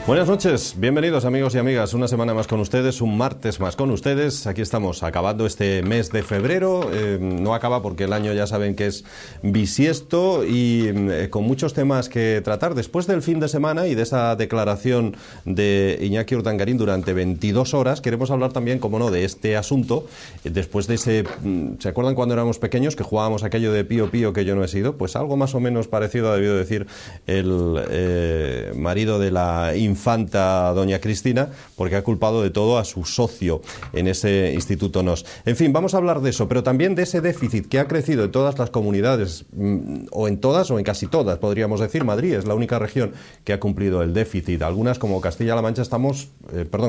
Buenas noches, bienvenidos amigos y amigas, una semana más con ustedes, un martes más con ustedes. Aquí estamos acabando este mes de febrero, no acaba porque el año ya saben que es bisiesto y con muchos temas que tratar. Después del fin de semana y de esa declaración de Iñaki Urdangarín durante 22 horas, queremos hablar también, como no, de este asunto. Después de ese, ¿se acuerdan cuando éramos pequeños que jugábamos aquello de pío pío que yo no he sido? Pues algo más o menos parecido ha debido decir el marido de la infanta doña Cristina, porque ha culpado de todo a su socio en ese Instituto NOS. En fin, vamos a hablar de eso, pero también de ese déficit que ha crecido en todas las comunidades, o en todas o en casi todas, podríamos decir. Madrid es la única región que ha cumplido el déficit. Algunas, como Castilla-La Mancha,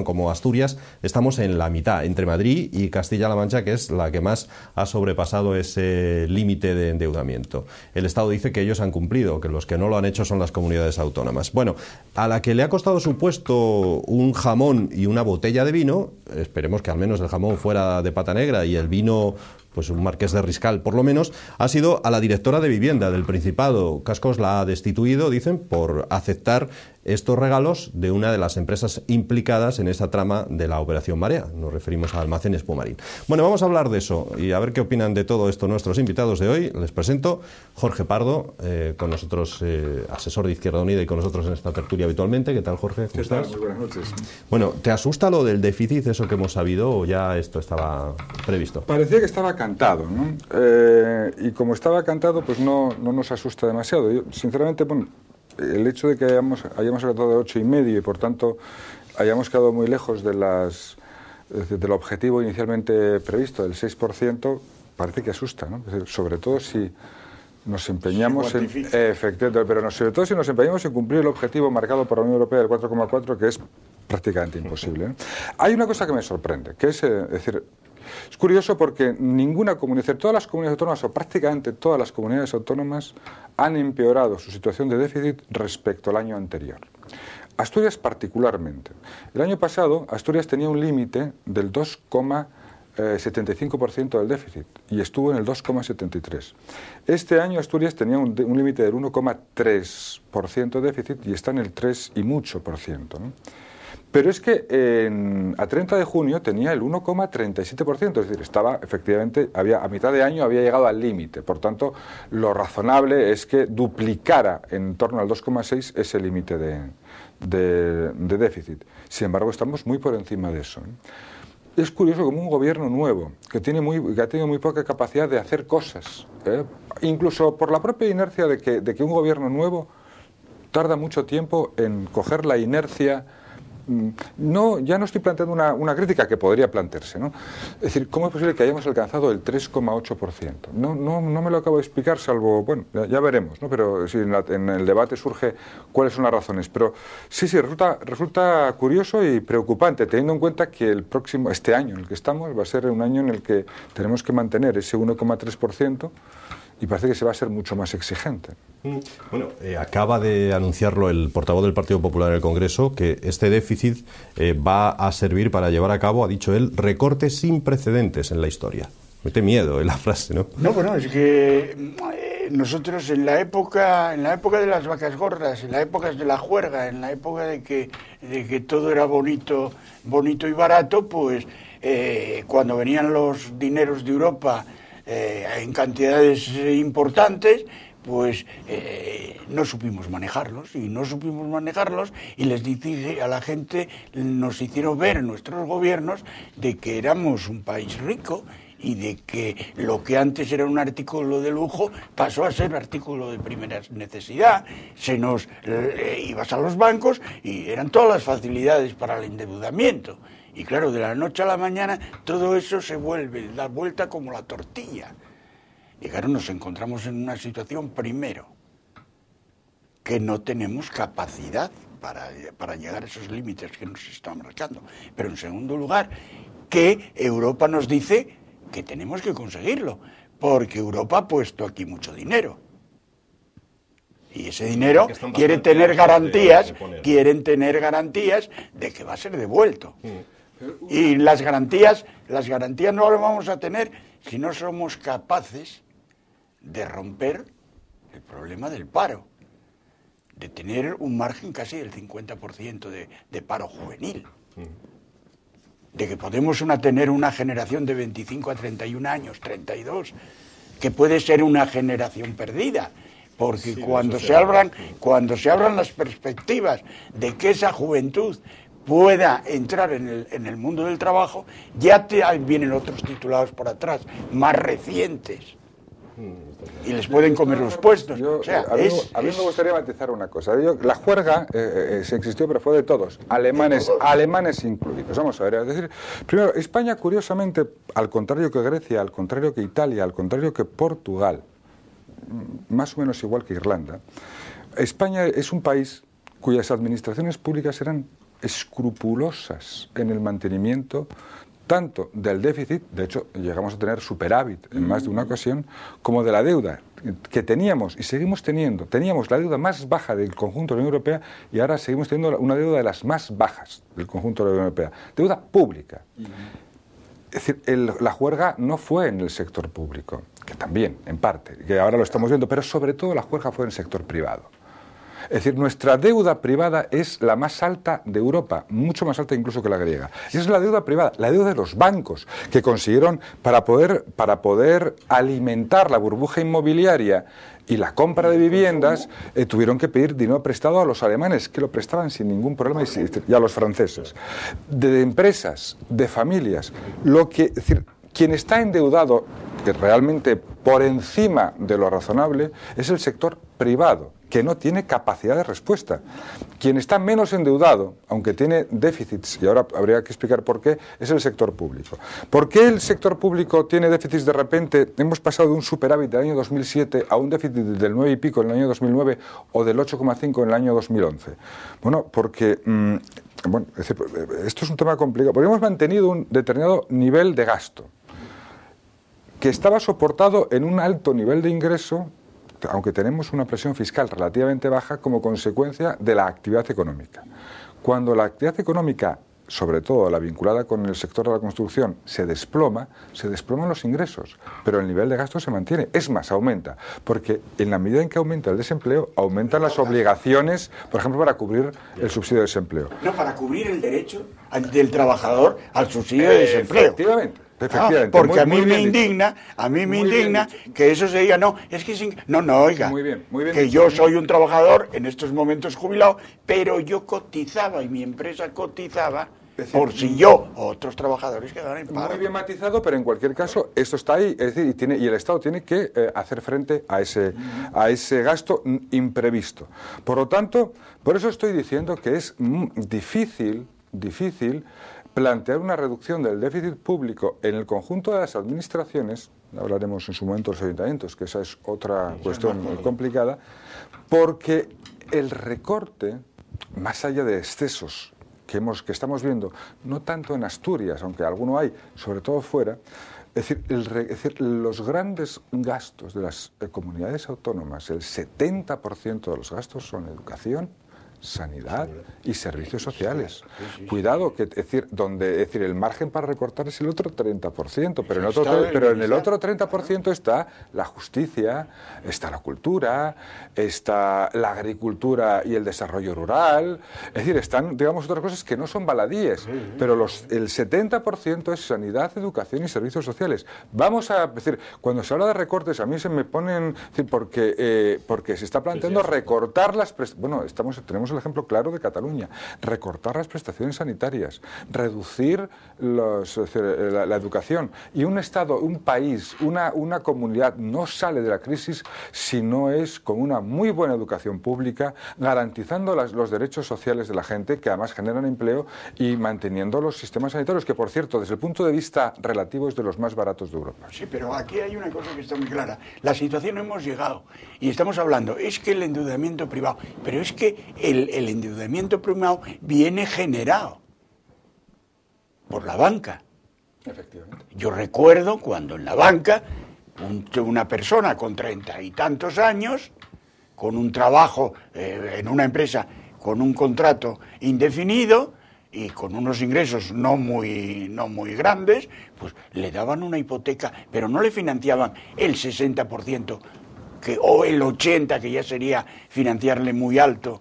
como Asturias, estamos en la mitad, entre Madrid y Castilla-La Mancha, que es la que más ha sobrepasado ese límite de endeudamiento. El Estado dice que ellos han cumplido, que los que no lo han hecho son las comunidades autónomas. Bueno, a la que le ha costado su puesto un jamón y una botella de vino, esperemos que al menos el jamón fuera de pata negra y el vino pues un marqués de Riscal por lo menos, ha sido a la directora de vivienda del Principado. Cascos la ha destituido, dicen, por aceptar estos regalos de una de las empresas implicadas en esa trama de la Operación Marea. Nos referimos a Almacenes Pumarín. Bueno, vamos a hablar de eso y a ver qué opinan de todo esto nuestros invitados de hoy. Les presento Jorge Pardo, con nosotros, asesor de Izquierda Unida y con nosotros en esta tertulia habitualmente. ¿Qué tal, Jorge? ¿Cómo estás? Muy buenas noches. Bueno, ¿te asusta lo del déficit, eso que hemos sabido, o ya esto estaba previsto? Parecía que estaba cantado, ¿no? Y como estaba cantado, pues no nos asusta demasiado. Yo, sinceramente, bueno, el hecho de que hayamos acabado de 8,5 y por tanto hayamos quedado muy lejos del objetivo inicialmente previsto, del 6%, parece que asusta, ¿no? Es decir, sobre todo si nos empeñamos sobre todo si nos empeñamos en cumplir el objetivo marcado por la Unión Europea del 4,4, que es prácticamente imposible, ¿no? Hay una cosa que me sorprende, que es decir, es curioso porque todas las comunidades autónomas, o prácticamente todas las comunidades autónomas, han empeorado su situación de déficit respecto al año anterior. Asturias particularmente. El año pasado Asturias tenía un límite del 2,75% del déficit y estuvo en el 2,73%. Este año Asturias tenía un límite del 1,3% de déficit y está en el 3 y mucho por ciento, ¿no? Pero es que a 30 de junio tenía el 1,37%, es decir, efectivamente, a mitad de año había llegado al límite. Por tanto, lo razonable es que duplicara en torno al 2,6 ese límite de déficit. Sin embargo, estamos muy por encima de eso, ¿eh? Es curioso como un gobierno nuevo, que ha tenido muy poca capacidad de hacer cosas, incluso por la propia inercia de que un gobierno nuevo tarda mucho tiempo en coger la inercia. Ya no estoy planteando una crítica que podría plantearse, ¿no? Es decir, ¿cómo es posible que hayamos alcanzado el 3,8%? No me lo acabo de explicar, salvo, bueno, ya veremos, ¿no? Pero si en el debate surge cuáles son las razones. Pero sí, resulta curioso y preocupante, teniendo en cuenta que este año en el que estamos va a ser un año en el que tenemos que mantener ese 1,3%. Y parece que se va a ser mucho más exigente. Bueno, acaba de anunciarlo el portavoz del Partido Popular en el Congreso, que este déficit va a servir para llevar a cabo, ha dicho él, recortes sin precedentes en la historia. Mete miedo en la frase, ¿no? No, bueno, es que nosotros en la época de las vacas gordas, en la época de la juerga, en la época de que todo era bonito y barato, pues cuando venían los dineros de Europa en cantidades importantes, pues no supimos manejarlos y les dije a la gente, nos hicieron ver nuestros gobiernos de que éramos un país rico y de que lo que antes era un artículo de lujo pasó a ser artículo de primera necesidad. Ibas a los bancos y eran todas las facilidades para el endeudamiento. Y claro, de la noche a la mañana todo eso se vuelve, da vuelta como la tortilla. Y claro, nos encontramos en una situación, primero, que no tenemos capacidad para llegar a esos límites que nos están marcando. Pero en segundo lugar, que Europa nos dice que tenemos que conseguirlo, porque Europa ha puesto aquí mucho dinero. Y ese dinero quieren tener garantías de que va a ser devuelto. Y las garantías no las vamos a tener si no somos capaces de romper el problema del paro, de tener un margen casi del 50% de paro juvenil. De que podemos tener una generación de 25 a 31 años, 32, que puede ser una generación perdida. Porque sí, cuando se abran las perspectivas de que esa juventud pueda entrar en el mundo del trabajo, ya vienen otros titulados por atrás, más recientes, y les pueden comer los puestos. A mí me gustaría matizar una cosa. La juerga se existió, pero fue de todos, alemanes incluidos. Vamos a ver, es decir, primero, España, curiosamente, al contrario que Grecia, al contrario que Italia, al contrario que Portugal, más o menos igual que Irlanda, España es un país cuyas administraciones públicas eran escrupulosas en el mantenimiento tanto del déficit, de hecho llegamos a tener superávit en más de una ocasión, como de la deuda que teníamos y seguimos teniendo. Teníamos la deuda más baja del conjunto de la Unión Europea y ahora seguimos teniendo una deuda de las más bajas del conjunto de la Unión Europea. Deuda pública. Es decir, la juerga no fue en el sector público, que también, en parte, que ahora lo estamos viendo, pero sobre todo la juerga fue en el sector privado. Es decir, nuestra deuda privada es la más alta de Europa, mucho más alta incluso que la griega. Y es la deuda privada, la deuda de los bancos, que consiguieron para poder alimentar la burbuja inmobiliaria y la compra de viviendas, tuvieron que pedir dinero prestado a los alemanes, que lo prestaban sin ningún problema, y a los franceses. De empresas, de familias, es decir, quien está endeudado, que realmente por encima de lo razonable, es el sector privado, que no tiene capacidad de respuesta. Quien está menos endeudado, aunque tiene déficits, y ahora habría que explicar por qué, es el sector público. ¿Por qué el sector público tiene déficits de repente? Hemos pasado de un superávit del año 2007 a un déficit del 9 y pico en el año 2009 o del 8,5 en el año 2011. Bueno, porque esto es un tema complicado, porque hemos mantenido un determinado nivel de gasto que estaba soportado en un alto nivel de ingreso, aunque tenemos una presión fiscal relativamente baja como consecuencia de la actividad económica. Cuando la actividad económica, sobre todo la vinculada con el sector de la construcción, se desploman los ingresos, pero el nivel de gasto se mantiene, es más, aumenta, porque en la medida en que aumenta el desempleo, aumentan las obligaciones, por ejemplo, para cubrir el subsidio de desempleo. No, para cubrir el derecho del trabajador al subsidio de desempleo. Efectivamente. Porque a mí me indigna que eso se diga, oiga, muy bien que yo soy un trabajador en estos momentos jubilado, pero yo cotizaba y mi empresa cotizaba por si yo o otros trabajadores quedaran en paro. Muy bien matizado, pero en cualquier caso esto está ahí, es decir, y el Estado tiene que hacer frente a ese gasto imprevisto. Por lo tanto, por eso estoy diciendo que es difícil plantear una reducción del déficit público en el conjunto de las administraciones, hablaremos en su momento de los ayuntamientos, que esa es otra cuestión muy complicada, porque el recorte, más allá de excesos que estamos viendo, no tanto en Asturias, aunque alguno hay, sobre todo fuera, es decir, los grandes gastos de las comunidades autónomas, el 70% de los gastos son educación, sanidad y servicios sociales. Cuidado, es decir, el margen para recortar es el otro 30%, pero en el otro 30% está la justicia, está la cultura, está la agricultura y el desarrollo rural, es decir, están, digamos, otras cosas que no son baladíes, pero el 70% es sanidad, educación y servicios sociales. Vamos a decir, cuando se habla de recortes, a mí se me ponen, porque se está planteando recortar las prestaciones. Bueno, tenemos el ejemplo claro de Cataluña, recortar las prestaciones sanitarias, reducir la educación. Y un Estado, un país, una comunidad no sale de la crisis si no es con una muy buena educación pública, garantizando los derechos sociales de la gente, que además generan empleo, y manteniendo los sistemas sanitarios, que por cierto, desde el punto de vista relativo, es de los más baratos de Europa. Sí, pero aquí hay una cosa que está muy clara. La situación hemos llegado, y estamos hablando, es que el endeudamiento privado, pero es que el endeudamiento privado viene generado por la banca. Efectivamente. Yo recuerdo cuando en la banca una persona con 30 y tantos años, con un trabajo en una empresa con un contrato indefinido y con unos ingresos no muy grandes, pues le daban una hipoteca, pero no le financiaban el 60% o el 80%, que ya sería financiarle muy alto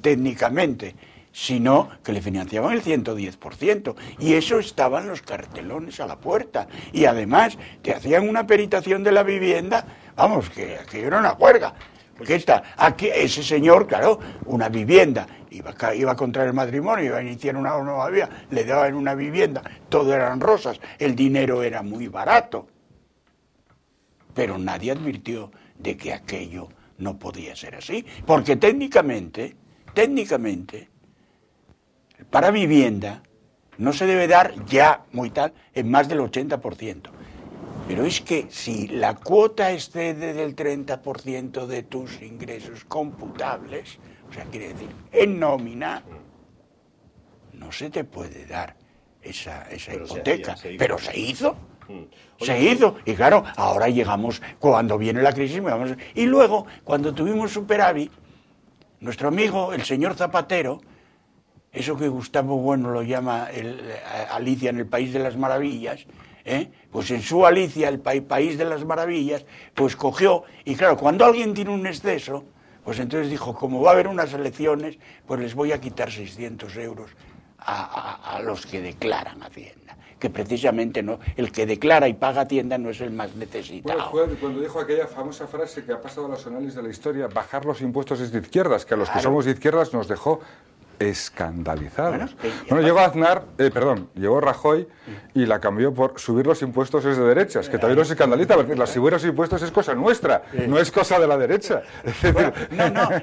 técnicamente, sino que le financiaban el 110%, y eso estaban los cartelones a la puerta, y además te hacían una peritación de la vivienda, vamos, que era una juerga. Porque aquí ese señor, claro, una vivienda, iba a contraer matrimonio, iba a iniciar una nueva vida, le daban una vivienda, todo eran rosas, el dinero era muy barato. Pero nadie advirtió de que aquello no podía ser así, porque técnicamente, para vivienda no se debe dar ya muy tal en más del 80%. Pero es que si la cuota excede del 30% de tus ingresos computables, o sea, quiere decir, en nómina, no se te puede dar esa hipoteca. Pero se hizo. Se hizo. Y claro, ahora llegamos, cuando viene la crisis, y luego, cuando tuvimos superávit, nuestro amigo, el señor Zapatero, eso que Gustavo Bueno lo llama Alicia en el País de las Maravillas, pues en su Alicia, el País de las Maravillas, pues cogió, y claro, cuando alguien tiene un exceso, pues entonces dijo, como va a haber unas elecciones, pues les voy a quitar 600 euros a los que declaran Hacienda, que precisamente no, el que declara y paga Hacienda no es el más necesitado. Bueno, fue cuando dijo aquella famosa frase que ha pasado a los anales de la historia, bajar los impuestos es de izquierdas, que a los que somos de izquierdas nos dejó escandalizados. Llegó Rajoy y la cambió por subir los impuestos es de derechas, que también nos escandaliza, porque subir los impuestos es cosa nuestra, no es cosa de la derecha. Bueno,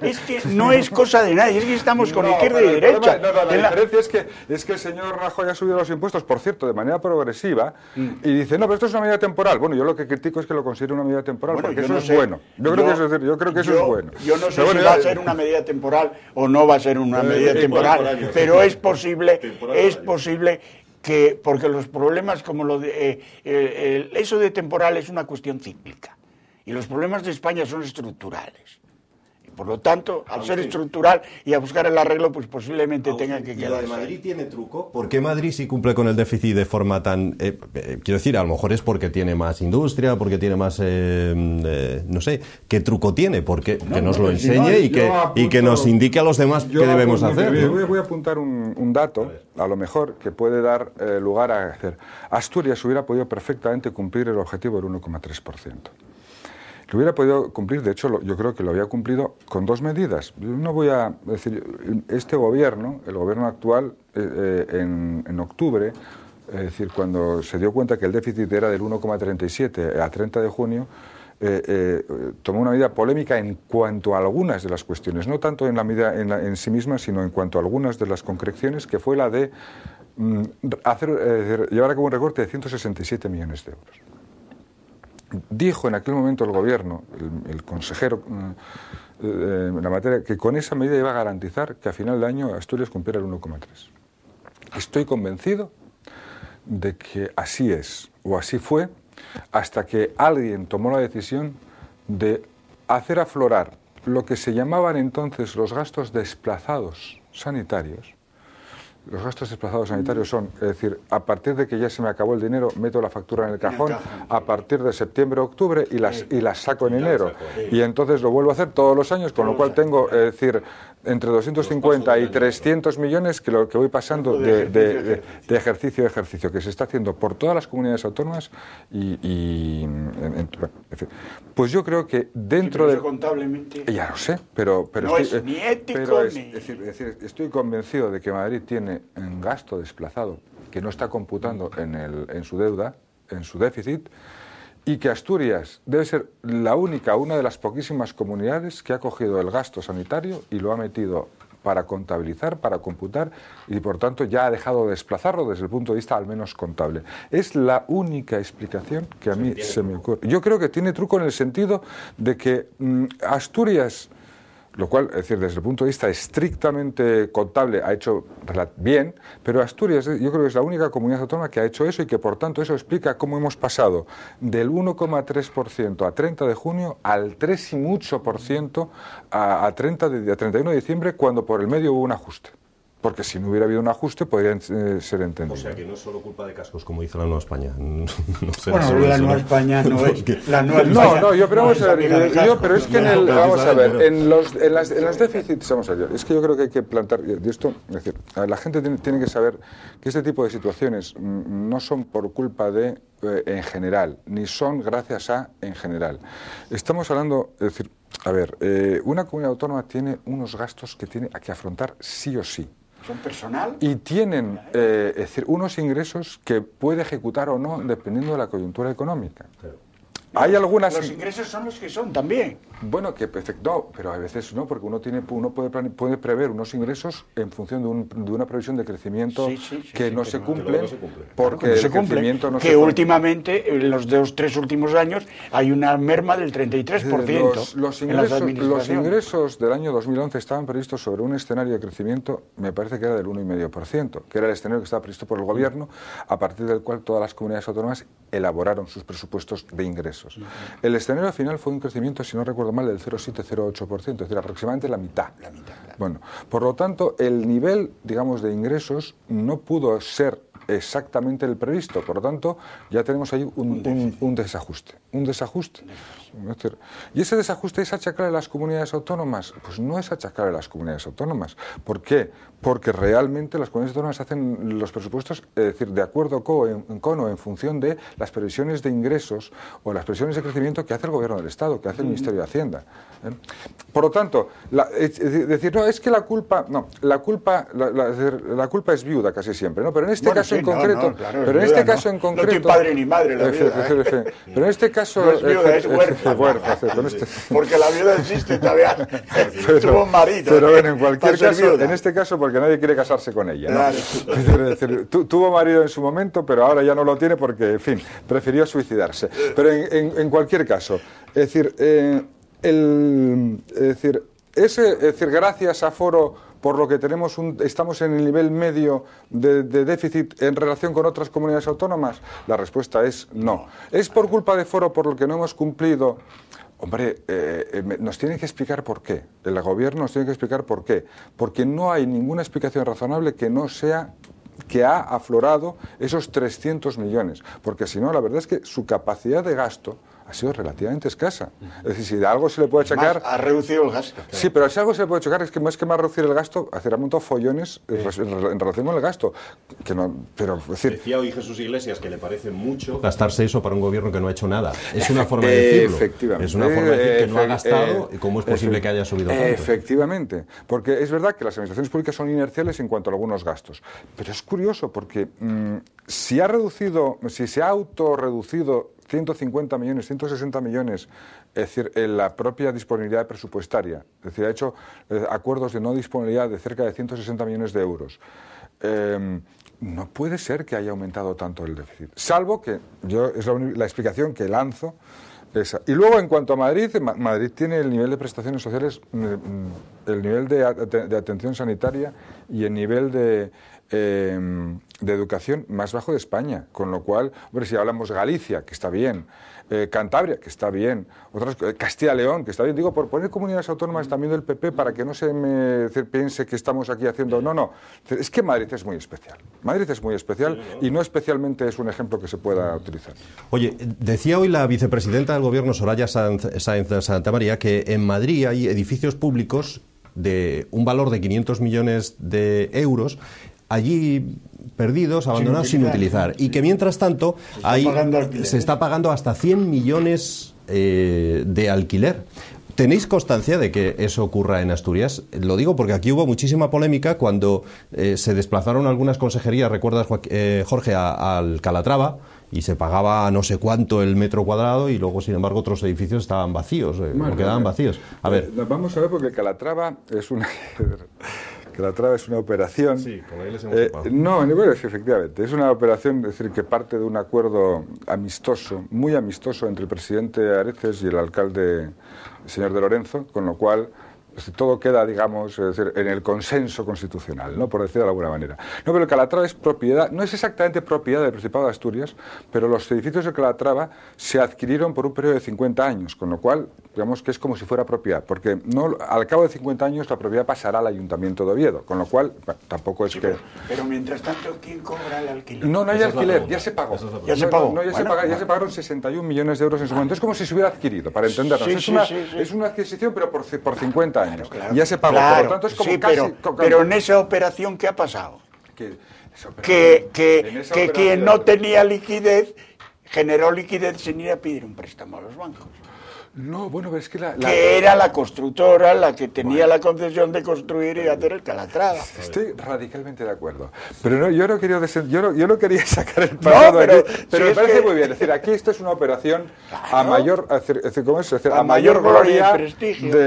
es que no es cosa de nadie, es que estamos con izquierda y derecha. La diferencia es que el señor Rajoy ha subido los impuestos, por cierto, de manera progresiva, y dice, no, pero esto es una medida temporal. Bueno, yo lo que critico es que lo considere una medida temporal, porque eso es bueno. Yo creo que eso es bueno. Yo no sé si va a ser una medida temporal o no va a ser una medida temporal, pero es posible que, porque los problemas como eso de temporal es una cuestión cíclica, y los problemas de España son estructurales. Por lo tanto, al ser estructural y a buscar el arreglo, pues posiblemente tenga que quedarse. ¿Lo de Madrid tiene truco? ¿Por qué Madrid sí cumple con el déficit de forma tan... quiero decir, a lo mejor es porque tiene más industria, porque tiene más... no sé, ¿qué truco tiene? Porque que nos lo enseñe y que nos indique a los demás qué debemos hacer. ¿No? Voy a apuntar un dato, a lo mejor, que puede dar lugar a hacer. Asturias hubiera podido perfectamente cumplir el objetivo del 1,3%. Lo hubiera podido cumplir, de hecho, yo creo que lo había cumplido con dos medidas. No voy a decir, este gobierno, el gobierno actual, en octubre, es decir, cuando se dio cuenta que el déficit era del 1,37 a 30 de junio, tomó una medida polémica en cuanto a algunas de las cuestiones, no tanto en la medida en sí misma, sino en cuanto a algunas de las concreciones, que fue la de llevar a cabo un recorte de 167 millones de euros. Dijo en aquel momento el gobierno, el consejero en la materia, que con esa medida iba a garantizar que a final de año Asturias cumpliera el 1,3. Estoy convencido de que así es, o así fue, hasta que alguien tomó la decisión de hacer aflorar lo que se llamaban entonces los gastos desplazados sanitarios. Los gastos desplazados sanitarios son, es decir, a partir de que ya se me acabó el dinero, meto la factura en el cajón, a partir de septiembre o octubre y las saco en enero. Y entonces lo vuelvo a hacer todos los años, con lo cual tengo, es decir, entre 250 y 300 millones que voy pasando de ejercicio a ejercicio, que se está haciendo por todas las comunidades autónomas pues yo creo que dentro de... contablemente... Ya lo sé, pero no es ni ético ni... Es decir, estoy convencido de que Madrid tiene un gasto desplazado que no está computando en su deuda, en su déficit, y que Asturias debe ser una de las poquísimas comunidades que ha cogido el gasto sanitario y lo ha metido para contabilizar, para computar, y por tanto ya ha dejado de desplazarlo desde el punto de vista al menos contable. Es la única explicación que a mí se me ocurre. Yo creo que tiene truco en el sentido de que Asturias, lo cual, es decir, desde el punto de vista estrictamente contable ha hecho bien, pero Asturias yo creo que es la única comunidad autónoma que ha hecho eso y que por tanto eso explica cómo hemos pasado del 1,3% a 30 de junio al 3 y mucho por ciento a 31 de diciembre, cuando por el medio hubo un ajuste. porque si no hubiera habido un ajuste podrían ser entendidos. O sea que no es solo culpa de cascos, como dice la Nueva España. No bueno, la Nueva España no es... La Nueva España pero vamos a ver, pero es que vamos a ver, en los déficits, vamos a ver, es que yo creo que hay que plantar, y esto, es decir, la gente tiene que saber que este tipo de situaciones no son por culpa de en general, ni son gracias a en general. Estamos hablando, es decir, a ver, una comunidad autónoma tiene unos gastos que tiene que afrontar sí o sí. ¿Son personal? Y tienen es decir, unos ingresos que puede ejecutar o no dependiendo de la coyuntura económica. Claro. Hay algunas... Los ingresos son los que son también. Bueno, que no, pero a veces no, porque uno puede prever unos ingresos en función de una previsión de crecimiento que no se cumple, porque el crecimiento no se cumple. Que últimamente, en los 2-3 últimos años, hay una merma del 33%. Los ingresos del año 2011 estaban previstos sobre un escenario de crecimiento, me parece que era del 1,5%, que era el escenario que estaba previsto por el Gobierno, a partir del cual todas las comunidades autónomas elaboraron sus presupuestos de ingresos. El escenario final fue un crecimiento, si no recuerdo mal, del 0,7-0,8%, es decir, aproximadamente la mitad. Claro. Bueno, por lo tanto, el nivel, digamos, de ingresos no pudo ser exactamente el previsto, por lo tanto, ya tenemos ahí un desajuste. ¿Y ese desajuste es achacar a las comunidades autónomas? Pues no es achacar a las comunidades autónomas. ¿Por qué? Porque realmente las comunidades autónomas hacen los presupuestos, es decir, de acuerdo con o en función de las previsiones de ingresos o las previsiones de crecimiento que hace el Gobierno del Estado, que hace el Ministerio de Hacienda. Por lo tanto, decir, no, es que la culpa es viuda casi siempre, ¿no? Pero en este caso en concreto... Claro, pero en este caso en concreto... No tiene padre ni madre la viuda. Pero en este caso... No es viuda, es huérfana. Porque la viuda existe todavía. Tuvo un marido. Pero bueno, en cualquier caso, en este caso, porque nadie quiere casarse con ella, ¿no? Claro. Es decir, tuvo marido en su momento, pero ahora ya no lo tiene porque, en fin, prefirió suicidarse. Pero en cualquier caso, es decir, gracias a Foro, por lo que estamos en el nivel medio de déficit en relación con otras comunidades autónomas? La respuesta es no. ¿Es por culpa de Foro por lo que no hemos cumplido? Hombre, nos tienen que explicar por qué. El Gobierno nos tiene que explicar por qué. Porque no hay ninguna explicación razonable que no sea que ha aflorado esos 300 millones. Porque si no, la verdad es que su capacidad de gasto ha sido relativamente escasa. Es decir, si de algo se le puede achacar... Ha reducido el gasto. Claro. Sí, pero si algo se le puede achacar es que más reducir el gasto, hacer un montón de follones en relación con el gasto. Que no, pero, es decir, decía hoy Jesús Iglesias que le parece mucho gastarse eso para un Gobierno que no ha hecho nada. Es una forma de decirlo. Efectivamente. Es una forma de decir que no ha gastado y cómo es posible que haya subido tanto. Efectivamente. Porque es verdad que las administraciones públicas son inerciales en cuanto a algunos gastos. Pero es curioso porque si se ha autorreducido 150 millones, 160 millones, es decir, en la propia disponibilidad presupuestaria. Es decir, ha hecho acuerdos de no disponibilidad de cerca de 160 millones de euros. No puede ser que haya aumentado tanto el déficit. Salvo que, es la explicación que lanzo. Esa. Y luego, en cuanto a Madrid, Madrid tiene el nivel de prestaciones sociales, el nivel de atención sanitaria y el nivel de educación más bajo de España, con lo cual, hombre, si hablamos Galicia, que está bien, Cantabria, que está bien, Castilla-León, que está bien, digo, por poner comunidades autónomas también del PP para que no se piense que estamos aquí haciendo, no, es que Madrid es muy especial, y no especialmente es un ejemplo que se pueda utilizar. Oye, decía hoy la vicepresidenta del Gobierno, Soraya Sáenz de Santamaría, que en Madrid hay edificios públicos de un valor de 500 millones de euros allí perdidos, abandonados, sin utilizar. Y que mientras tanto se está pagando hasta 100 millones de alquiler. ¿Tenéis constancia de que eso ocurra en Asturias? Lo digo porque aquí hubo muchísima polémica cuando se desplazaron algunas consejerías, recuerdas, Jorge, al Calatrava, y se pagaba no sé cuánto el metro cuadrado y luego, sin embargo, otros edificios estaban vacíos, quedaban vacíos. A ver. Vamos a ver, porque Calatrava es una... Calatrava es una operación... Sí, con ahí les hemos ocupado. No, efectivamente, es una operación, es decir, que parte de un acuerdo amistoso, muy amistoso, entre el presidente Areces y el alcalde, el señor de Lorenzo, con lo cual todo queda, digamos, es decir, en el consenso constitucional, ¿no? Por decirlo de alguna manera. No, pero el Calatrava es propiedad, no es exactamente propiedad del Principado de Asturias, pero los edificios de Calatrava se adquirieron por un periodo de 50 años, con lo cual, digamos que es como si fuera propiedad, porque no, al cabo de 50 años la propiedad pasará al Ayuntamiento de Oviedo, con lo cual tampoco es que... Pero mientras tanto, ¿quién cobra el alquiler? No hay alquiler, ya se pagó. Ya se pagó. Ya se pagaron 61 millones de euros en su momento. Es como si se hubiera adquirido, para entendernos. Es una adquisición, pero por 50 años. Claro. Ya se pagó, Claro, por lo tanto es como casi... pero en esa operación, ¿qué ha pasado? Que Quien no tenía liquidez generó liquidez sin ir a pedir un préstamo a los bancos. No, bueno, pero es que que era la constructora la que tenía la concesión de construir y hacer el Calatrava. Estoy radicalmente de acuerdo. Pero no, yo no quería sacar el pasado pero me parece muy bien. Es decir, aquí esto es una operación a mayor, a mayor gloria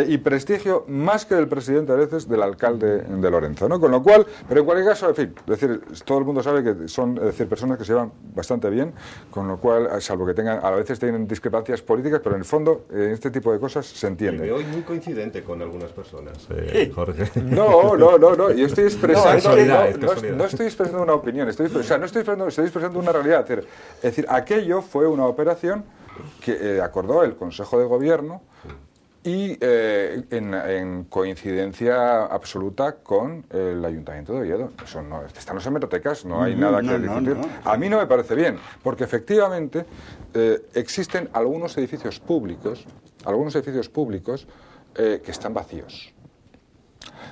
y prestigio más que del presidente a veces del alcalde de Lorenzo, ¿no? Con lo cual, pero en cualquier caso, en fin, es decir, todo el mundo sabe que son personas que se llevan bastante bien, con lo cual, salvo que tengan, a veces tienen discrepancias políticas, pero en el fondo en este tipo de cosas se entiende. Y hoy muy coincidente con algunas personas, Jorge. No, yo estoy expresando, no estoy expresando una opinión, estoy expresando una realidad. Es decir, aquello fue una operación que acordó el Consejo de Gobierno y en coincidencia absoluta con el Ayuntamiento de Oviedo. Eso no, están las hemerotecas, no hay nada que discutir. A mí no me parece bien, porque efectivamente existen algunos edificios públicos que están vacíos.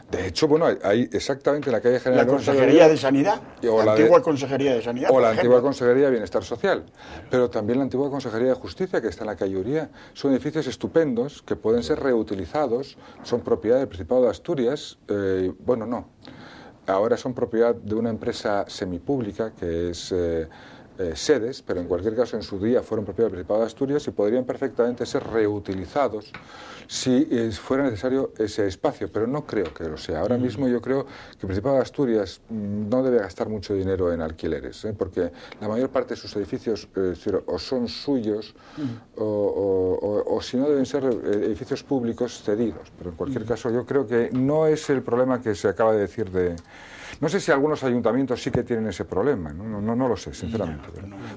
De hecho, bueno, hay exactamente en la calle General... La Consejería de Sanidad, la antigua Consejería de Sanidad, o la antigua Consejería de Bienestar Social, pero también la antigua Consejería de Justicia, que está en la calle Uría. Son edificios estupendos que pueden ser reutilizados, son propiedad del Principado de Asturias, bueno, no, ahora son propiedad de una empresa semipública que es... sedes, pero en cualquier caso en su día fueron propiedad del Principado de Asturias y podrían perfectamente ser reutilizados si fuera necesario ese espacio, pero no creo que lo sea. Ahora mismo yo creo que el Principado de Asturias no debe gastar mucho dinero en alquileres, porque la mayor parte de sus edificios o son suyos o si no deben ser edificios públicos cedidos, pero en cualquier caso yo creo que no es el problema que se acaba de decir de... No sé si algunos ayuntamientos sí que tienen ese problema, no lo sé, sinceramente.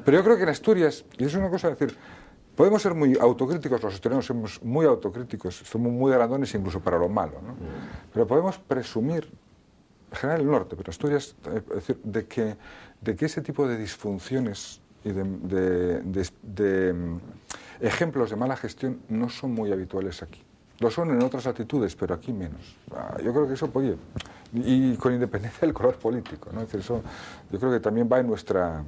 Pero yo creo que en Asturias, y es una cosa, decir, podemos ser muy autocríticos, los asturianos somos muy autocríticos, somos muy grandones incluso para lo malo, ¿no? Pero podemos presumir, en general el norte, pero Asturias, es decir, de que ese tipo de disfunciones y de ejemplos de mala gestión no son muy habituales aquí. Lo son en otras latitudes, pero aquí menos. Yo creo que eso, oye, y con independencia del color político, ¿no? Es decir, eso yo creo que también va en nuestro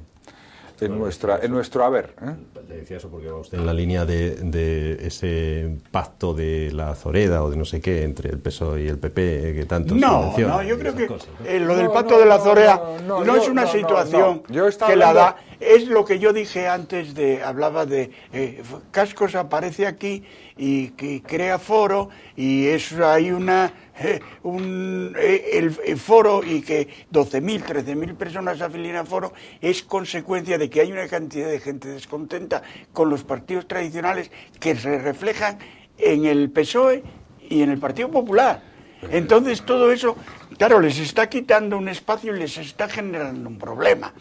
haber. Le decía eso porque va usted en la línea de ese pacto de la Zoreda o de no sé qué entre el PSOE y el PP que tanto se menciona. No, yo creo que lo del pacto de la Zoreda no es una situación que la da. Es lo que yo dije antes, hablaba de Cascos aparece aquí y que crea foro y hay el foro y que 12.000, 13.000 personas afilian a foro es consecuencia de que hay una cantidad de gente descontenta con los partidos tradicionales que se reflejan en el PSOE y en el Partido Popular. Entonces todo eso, claro, les está quitando un espacio y les está generando un problema.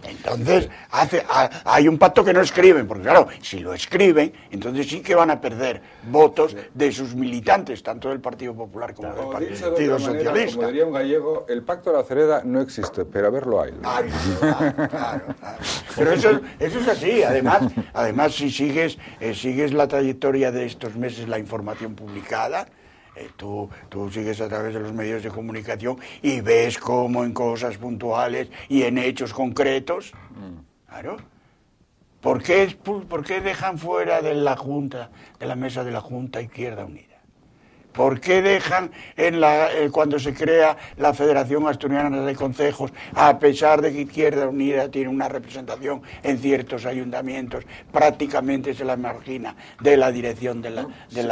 Entonces hay un pacto que no escriben, porque claro, si lo escriben, entonces sí que van a perder votos de sus militantes, tanto del Partido Popular como del Partido Socialista. Como diría un gallego, el pacto de la Zoreda no existe, pero a verlo hay. Claro. Pero eso es así. Además si sigues la trayectoria de estos meses, la información publicada, tú sigues a través de los medios de comunicación y ves cómo en cosas puntuales y en hechos concretos, claro, ¿por qué dejan fuera de la Junta, de la mesa de la Junta, Izquierda Unida? ¿Por qué dejan cuando se crea la Federación Asturiana de Concejos, a pesar de que Izquierda Unida tiene una representación en ciertos ayuntamientos, prácticamente se la margina de la dirección de la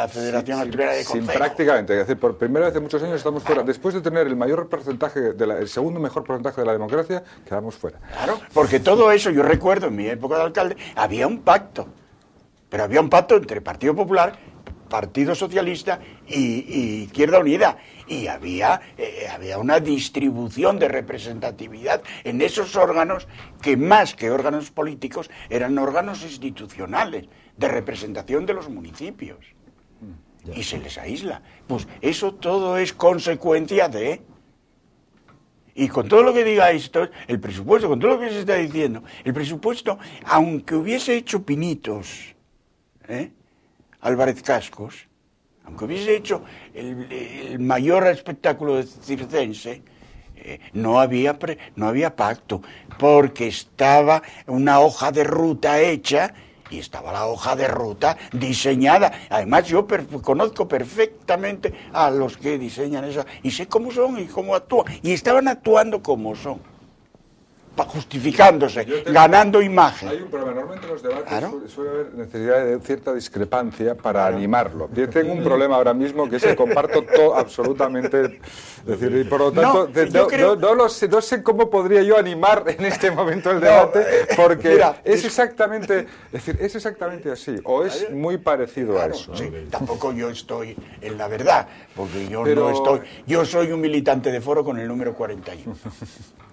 Federación Asturiana de Concejos? Prácticamente, es decir, por primera vez en muchos años estamos fuera. Después de tener el mayor porcentaje, el segundo mejor porcentaje de la democracia, quedamos fuera. Claro, porque todo eso, yo recuerdo en mi época de alcalde, había un pacto, pero había un pacto entre el Partido Popular Partido Socialista y Izquierda Unida. Y había una distribución de representatividad en esos órganos que, más que órganos políticos, eran órganos institucionales de representación de los municipios. Y se les aísla. Pues eso todo es consecuencia de... Y con todo lo que diga esto, el presupuesto, con todo lo que se está diciendo, el presupuesto, aunque hubiese hecho pinitos, Álvarez Cascos, aunque hubiese hecho el mayor espectáculo circense, no había pacto, porque estaba una hoja de ruta hecha y estaba la hoja de ruta diseñada. Además, yo conozco perfectamente a los que diseñan eso y sé cómo son y cómo actúan. Y estaban actuando como son, justificándose, ganando imagen. Hay un problema. Normalmente en los debates Claro. suele haber necesidad de cierta discrepancia para animarlo. Yo tengo un problema ahora mismo que es que comparto todo absolutamente. Es decir, y por lo tanto, no sé cómo podría yo animar en este momento el debate, porque mira, es exactamente así, o es muy parecido a eso. Sí, tampoco yo estoy en la verdad, porque yo Pero- no estoy. Yo soy un militante de Foro con el número 41.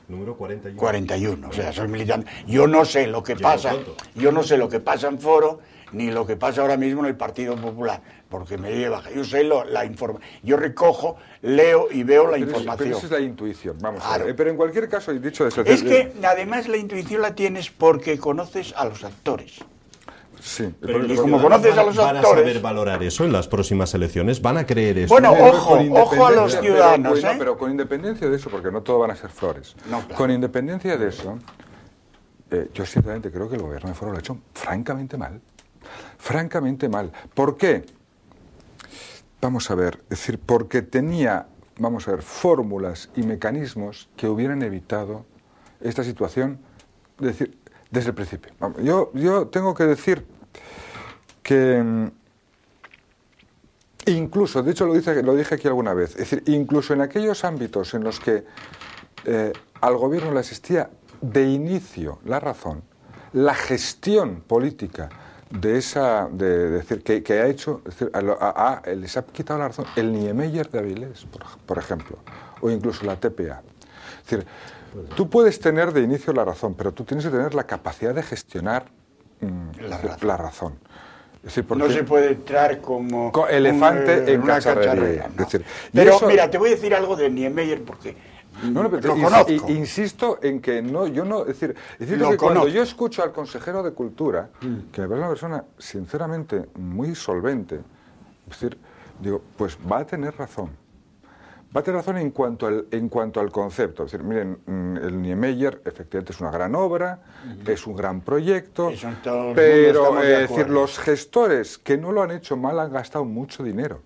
Número 41. 41, o sea, soy militante. Yo no sé lo que pasa, yo no sé lo que pasa en Foro, ni lo que pasa ahora mismo en el Partido Popular, porque me lleva, yo sé la información, yo recojo, leo y veo la Pero información. esa es la intuición, vamos a Claro. ver. Pero en cualquier caso, he dicho eso. Es que además la intuición la tienes porque conoces a los actores. Sí, Pero Y los como ciudadanos conoces a los van actores- a saber valorar eso en las próximas elecciones, van a creer eso. Bueno, Pero ojo, con ojo a los independencia- ciudadanos, pero, ¿eh? pero con independencia de eso, porque no todo van a ser flores. No, claro. Con independencia de eso, yo sinceramente creo que el gobierno de Foro lo ha hecho francamente mal. Francamente mal. ¿Por qué? Vamos a ver, es decir, porque tenía, vamos a ver, fórmulas y mecanismos que hubieran evitado esta situación, es decir, desde el principio. Vamos, yo tengo que decir que incluso, de hecho lo dije aquí alguna vez, es decir, incluso en aquellos ámbitos en los que al gobierno le asistía de inicio la razón, la gestión política de esa, de decir, que ha hecho, es decir, les ha quitado la razón el Niemeyer de Avilés, por ejemplo, o incluso la TPA. Es decir, tú puedes tener de inicio la razón, pero tú tienes que tener la capacidad de gestionar la razón. Es decir, No se puede entrar como elefante en una cacharrería. no. Es decir, y Pero eso- mira, te voy a decir algo de Niemeyer porque No, pero lo conozco. insisto en que no, yo no, es decir Lo que cuando conozco. yo escucho al consejero de Cultura, que me parece una persona sinceramente muy solvente, es decir, digo, pues va a tener razón. Va a tener razón en cuanto al concepto. Es decir, miren, el Niemeyer efectivamente es una gran obra, es un gran proyecto, Eso en todo el mundo pero estamos de es decir, acuerdo. los gestores que no lo han hecho mal han gastado mucho dinero.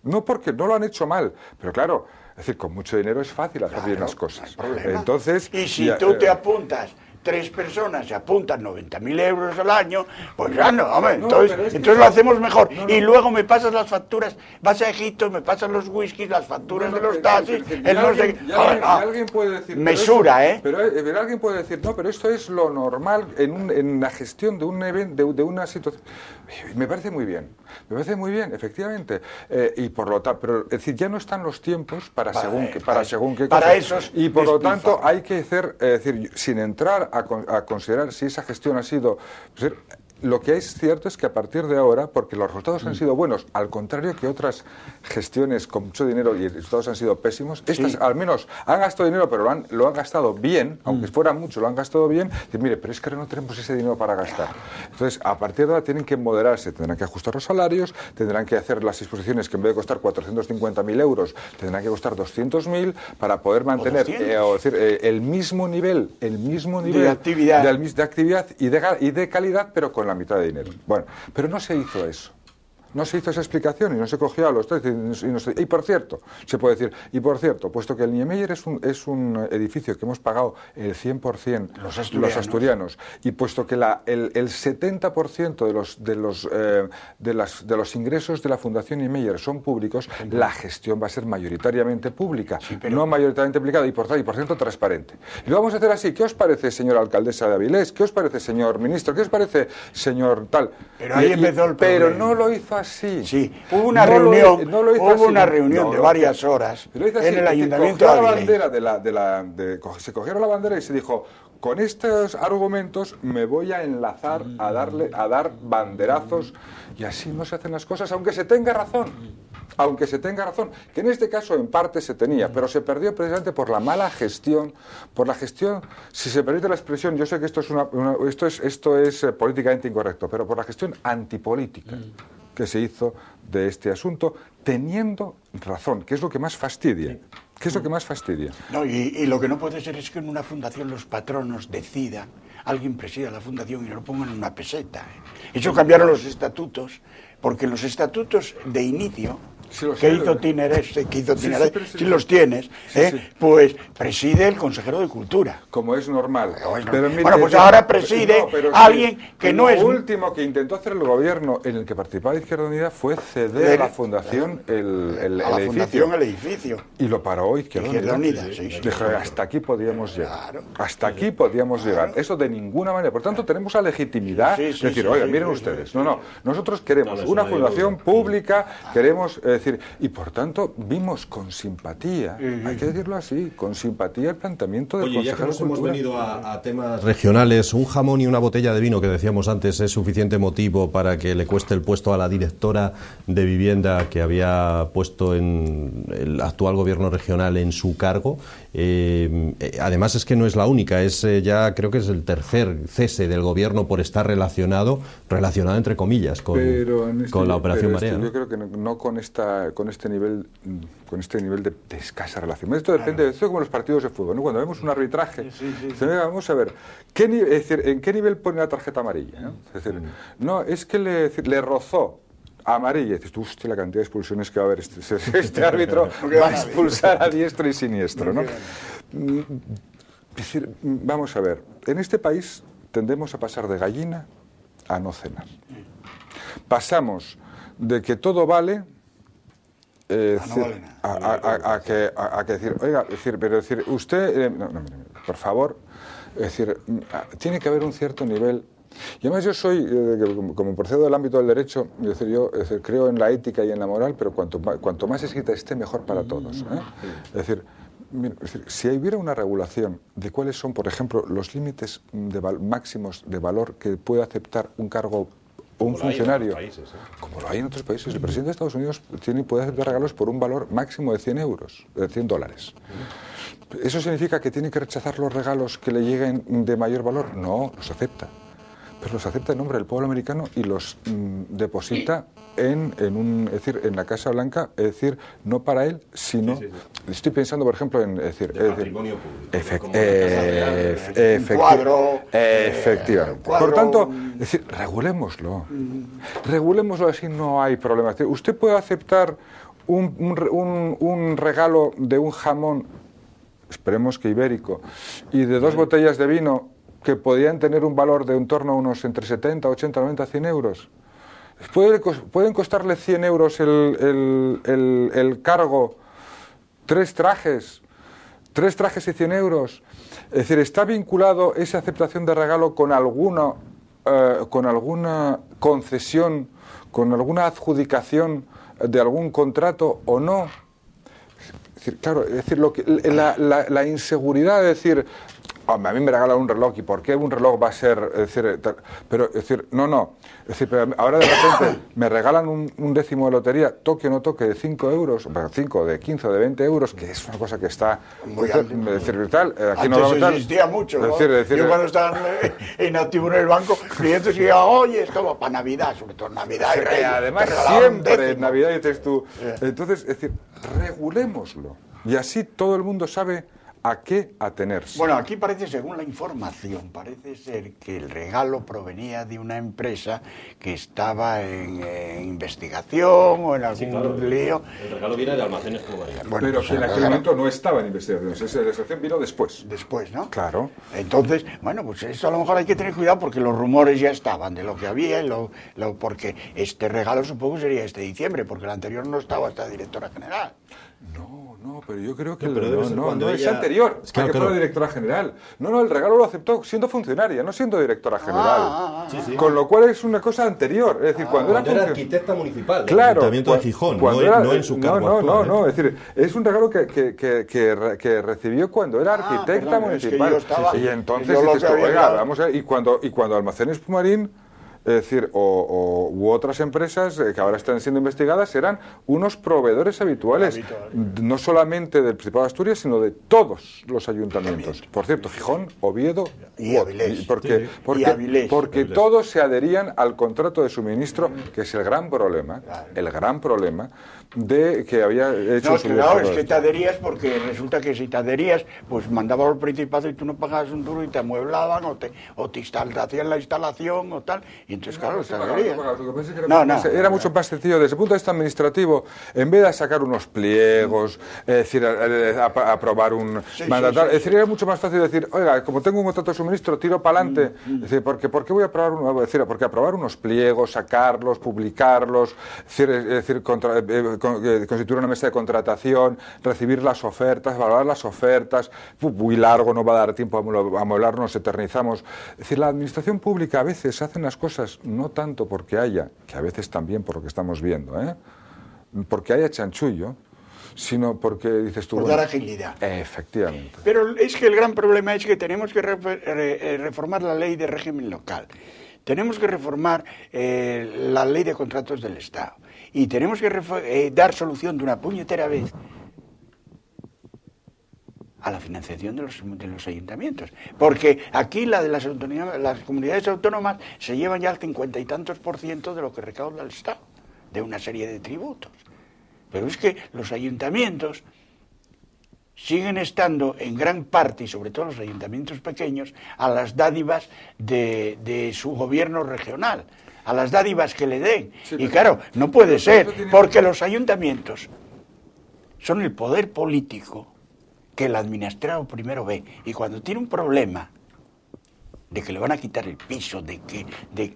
No porque no lo han hecho mal, pero claro, es decir, con mucho dinero es fácil hacer bien las cosas. No hay problema. Entonces, y si ya, tú te apuntas, 3 personas se apuntan 90.000 euros al año, pues ya no, hombre, No, entonces, pero es que- entonces lo hacemos mejor. No, no. Y luego me pasas las facturas, vas a Egipto, me pasas los whiskies, las facturas de los taxis, el no sé qué. Joder, no. alguien puede decir... pero Mesura, eso- ¿eh? Pero alguien puede decir, no, pero esto es lo normal en la gestión de un evento, de una situación... Me parece muy bien, efectivamente. Y por lo tanto, pero es decir, ya no están los tiempos para según qué para cosas. esos Y por lo tanto despilfarros. hay que hacer, es decir, sin entrar a considerar si esa gestión ha sido... pues, lo que es cierto es que a partir de ahora, porque los resultados han sido buenos, al contrario que otras gestiones con mucho dinero y los resultados han sido pésimos, estas al menos han gastado dinero, pero lo han gastado bien, aunque fuera mucho, lo han gastado bien. Dicen, mire, pero es que ahora no tenemos ese dinero para gastar. Entonces, a partir de ahora tienen que moderarse, tendrán que ajustar los salarios, tendrán que hacer las exposiciones que en vez de costar 450.000 euros, tendrán que costar 200.000 para poder mantener 200. el mismo nivel De actividad. de actividad y de calidad, pero con la mitad de dinero. Bueno, pero no se hizo eso. No se hizo esa explicación y no se cogió a los tres. Y por cierto, se puede decir, puesto que el Niemeyer es un edificio que hemos pagado el 100% los asturianos, y puesto que el 70% de los ingresos de la Fundación Niemeyer son públicos, la gestión va a ser mayoritariamente pública, no mayoritariamente aplicada y por cierto transparente. Y lo vamos a hacer así. ¿Qué os parece, señora alcaldesa de Avilés? ¿Qué os parece, señor ministro? ¿Qué os parece, señor tal? Pero ahí empezó el Pero problema. no lo hizo así. Sí, hubo una reunión, de varias horas en el ayuntamiento de Avilés. Se cogieron la bandera y se dijo, con estos argumentos me voy a enlazar a dar banderazos, y así no se hacen las cosas, aunque se tenga razón. Que en este caso en parte se tenía, pero se perdió precisamente por la mala gestión, si se permite la expresión, yo sé que esto es políticamente incorrecto, pero por la gestión antipolítica que se hizo de este asunto, teniendo razón, que es lo que más fastidia. No, y lo que no puede ser es que en una fundación los patronos decidan, alguien presida la fundación y lo pongan en una peseta. Eso cambiaron los estatutos, porque los estatutos de inicio, que hizo Tinerés, si los tienes, pues preside el consejero de Cultura. Como es normal. Pero mire, bueno, pues ahora preside alguien que no es... Lo último que intentó hacer el gobierno en el que participaba Izquierda Unida fue ceder a la fundación el edificio. Y lo paró Izquierda Unida. Dijo, hasta aquí podíamos llegar. Hasta aquí podíamos llegar. Eso de ninguna manera. Por tanto, tenemos la legitimidad de decir, oiga, miren ustedes. No, nosotros queremos una fundación pública, queremos... y por tanto vimos con simpatía, hay que decirlo así, con simpatía el planteamiento del consejero de Cultura. Hemos venido a temas regionales. Un jamón y una botella de vino, que decíamos antes, es suficiente motivo para que le cueste el puesto a la directora de vivienda que había puesto en el actual gobierno regional en su cargo. Además es que no es la única, ya creo que es el tercer cese del gobierno por estar relacionado entre comillas con la operación Marea. Yo creo que no con este nivel de escasa relación. Esto depende, esto es como los partidos de fútbol, ¿no? Cuando vemos un arbitraje, vamos a ver, ¿en qué nivel pone la tarjeta amarilla? ¿No? Es decir, no, es que le rozó amarilla, y dices, hostia, la cantidad de expulsiones que va a haber este árbitro va a expulsar a diestro y siniestro, ¿no? Es decir, vamos a ver, en este país tendemos a pasar de gallina a no cenar. Pasamos de que todo vale a que decir, oiga, usted, por favor, tiene que haber un cierto nivel. Y además yo soy, como procedo del ámbito del derecho, yo creo en la ética y en la moral, pero cuanto más escrita esté, mejor para todos. Es decir, si hubiera una regulación de cuáles son, por ejemplo, los límites máximos de valor que puede aceptar un cargo o un funcionario, como lo hay en otros países, el presidente de Estados Unidos puede aceptar regalos por un valor máximo de 100 euros, de $100. ¿Eso significa que tiene que rechazar los regalos que le lleguen de mayor valor? No, los acepta. Pero los acepta en nombre del pueblo americano y los deposita en la Casa Blanca, es decir, no para él, sino... Estoy pensando, por ejemplo, en... patrimonio público. Efectivamente. Por tanto, regulémoslo. Regulémoslo, así no hay problema. Usted puede aceptar un regalo de un jamón, esperemos que ibérico, y de 2 botellas de vino que podían tener un valor de en torno a unos entre 70, 80, 90, 100 euros. Pueden costarle 100 euros el cargo, 3 trajes y 100 euros. Es decir, ¿está vinculado esa aceptación de regalo con alguna concesión, con alguna adjudicación de algún contrato o no? Es decir, claro, la inseguridad de decir... Hombre, a mí me regalan un reloj, ¿y por qué un reloj va a ser...? No. Pero ahora de repente me regalan un décimo de lotería, toque o no toque, de 5 euros, 5, de 15 o de 20 euros, que es una cosa que está... Muy alto. Aquí no existía mucho, ¿no? Yo cuando estaba en activo en el banco, clientes decían, oye, esto va para Navidad, sobre todo Navidad y Reyes. Además, siempre en Navidad dices tú... Entonces, regulémoslo. Y así todo el mundo sabe... ¿a qué atenerse? Bueno, aquí parece, según la información, parece ser que el regalo provenía de una empresa que estaba en investigación o en algún lío. El regalo viene de Almacenes Comerciales. Bueno, pero que en aquel momento no estaba en investigación. Esa investigación vino después. Después, ¿no? Claro. Entonces, bueno, pues eso a lo mejor hay que tener cuidado porque los rumores ya estaban de lo que había, porque este regalo supongo sería este diciembre, porque el anterior no estaba hasta directora general. No, pero yo creo que pero debe ser cuando es ella... anterior Es que, a que claro, fuera directora general. No, el regalo lo aceptó siendo funcionaria, no siendo directora general. Sí, sí. Con lo cual es una cosa anterior. Es decir, cuando era arquitecta municipal del claro, Ayuntamiento de Gijón, no en su cargo actual. No, es decir, es un regalo que recibió cuando era arquitecta municipal. Es que yo estaba, y entonces yo lo dices, que había oiga, dado... vamos a ver, y cuando Almacenes Pumarín, es decir, u otras empresas que ahora están siendo investigadas, eran unos proveedores habituales, no solamente del Principado de Asturias, sino de todos los ayuntamientos. Por cierto, Gijón, Oviedo y Avilés. Porque todos se adherían al contrato de suministro, que es el gran problema de que había hecho No, su claro, es que te adherías porque resulta que si te adherías, pues mandaba al Principado y tú no pagabas un duro y te amueblaban o te hacían la instalación o tal, y entonces claro, te adherías. Era mucho más sencillo desde el punto de vista administrativo, en vez de sacar unos pliegos, es decir, aprobar un mandatario, es decir, era mucho más fácil decir, oiga, como tengo un contrato de suministro, tiro para adelante, es decir, ¿por qué voy a aprobar porque aprobar unos pliegos, sacarlos, publicarlos, es decir, constituir una mesa de contratación, recibir las ofertas, valorar las ofertas, muy largo, no va a dar tiempo a amueblarnos, nos eternizamos. Es decir, la administración pública a veces hace las cosas no tanto porque haya, que a veces también por lo que estamos viendo, porque haya chanchullo, sino porque dices tú... Por dar agilidad. Efectivamente. Pero es que el gran problema es que tenemos que reformar la ley de régimen local. Tenemos que reformar la ley de contratos del Estado. Y tenemos que dar solución de una puñetera vez a la financiación de los ayuntamientos. Porque aquí las comunidades autónomas se llevan ya el 50 y tantos % de lo que recauda el Estado, de una serie de tributos. Pero es que los ayuntamientos siguen estando en gran parte, y sobre todo los ayuntamientos pequeños, a las dádivas de su gobierno regional, a las dádivas que le den. Sí, y claro, no puede ser, porque los ayuntamientos son el poder político que el administrado primero ve, y cuando tiene un problema de que le van a quitar el piso, de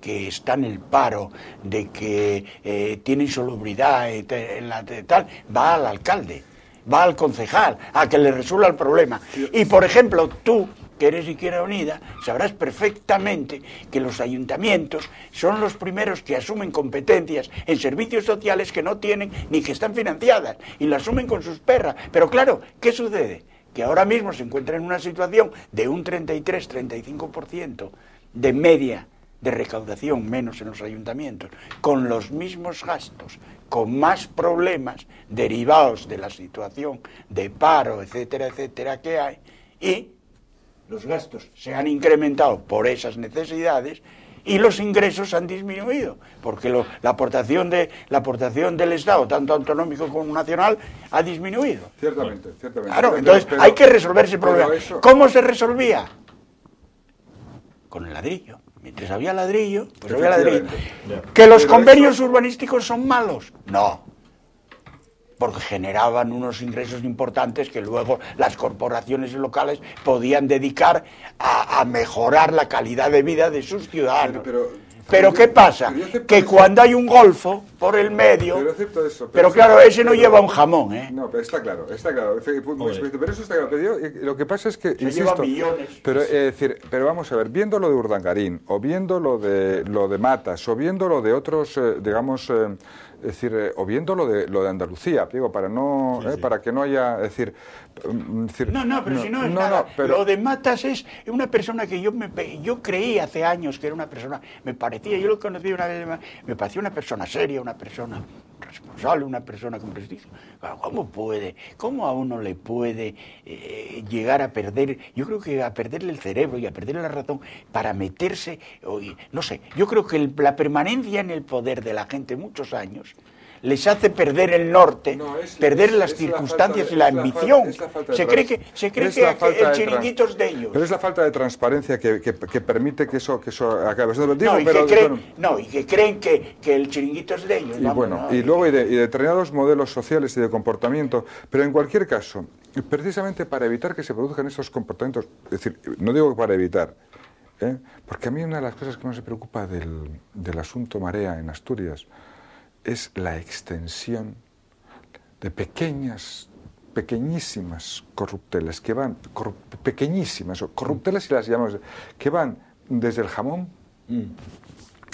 que está en el paro, de que tiene insalubridad, tal, va al alcalde, va al concejal, a que le resuelva el problema. Y, por ejemplo, tú, que eres Izquierda Unida, sabrás perfectamente que los ayuntamientos son los primeros que asumen competencias en servicios sociales que no tienen ni que están financiadas, y lo asumen con sus perras. Pero claro, ¿qué sucede? Que ahora mismo se encuentra en una situación de un 33-35% de media de recaudación menos en los ayuntamientos, con los mismos gastos, con más problemas derivados de la situación de paro, etcétera, etcétera, que hay, y los gastos se han incrementado por esas necesidades y los ingresos han disminuido, porque la aportación del Estado, tanto autonómico como nacional, ha disminuido. Ciertamente. Claro, entonces hay que resolver ese problema. ¿Cómo se resolvía? Con el ladrillo. Mientras había ladrillo, pues había ladrillo. ¿Que los convenios urbanísticos son malos? No. Porque generaban unos ingresos importantes que luego las corporaciones locales podían dedicar a mejorar la calidad de vida de sus ciudadanos. Pero ¿qué pasa? Que cuando hay un golfo por el medio... Pero acepto eso. Pero claro, ese no lleva un jamón, ¿eh? No, pero está claro. Pero eso está claro. Pero lo que pasa es que... Se lleva millones. Pero vamos a ver, viendo lo de Urdangarín, o viendo lo de Matas, o viendo lo de otros, es decir, o viendo lo de Andalucía, digo, para que no haya, es decir... Lo de Matas es una persona que yo creí hace años que era una persona, yo lo conocí una vez, me parecía una persona seria, una persona responsable, una persona con prestigio. ¿Cómo a uno le puede llegar a perder, yo creo que a perderle el cerebro y a perderle la razón para meterse, no sé, yo creo que la permanencia en el poder de la gente muchos años les hace perder el norte, perder las circunstancias y la ambición. Se cree que el chiringuito es de ellos. Pero es la falta de transparencia que permite que eso acabe. Y que creen que el chiringuito es de ellos. Y luego de determinados modelos sociales y de comportamiento. Pero en cualquier caso, precisamente para evitar que se produzcan esos comportamientos, es decir, no digo que para evitar, porque a mí una de las cosas que más me preocupa del asunto marea en Asturias es la extensión de pequeñas pequeñísimas corruptelas que van, pequeñísimas, corruptelas si las llamamos, que van desde el jamón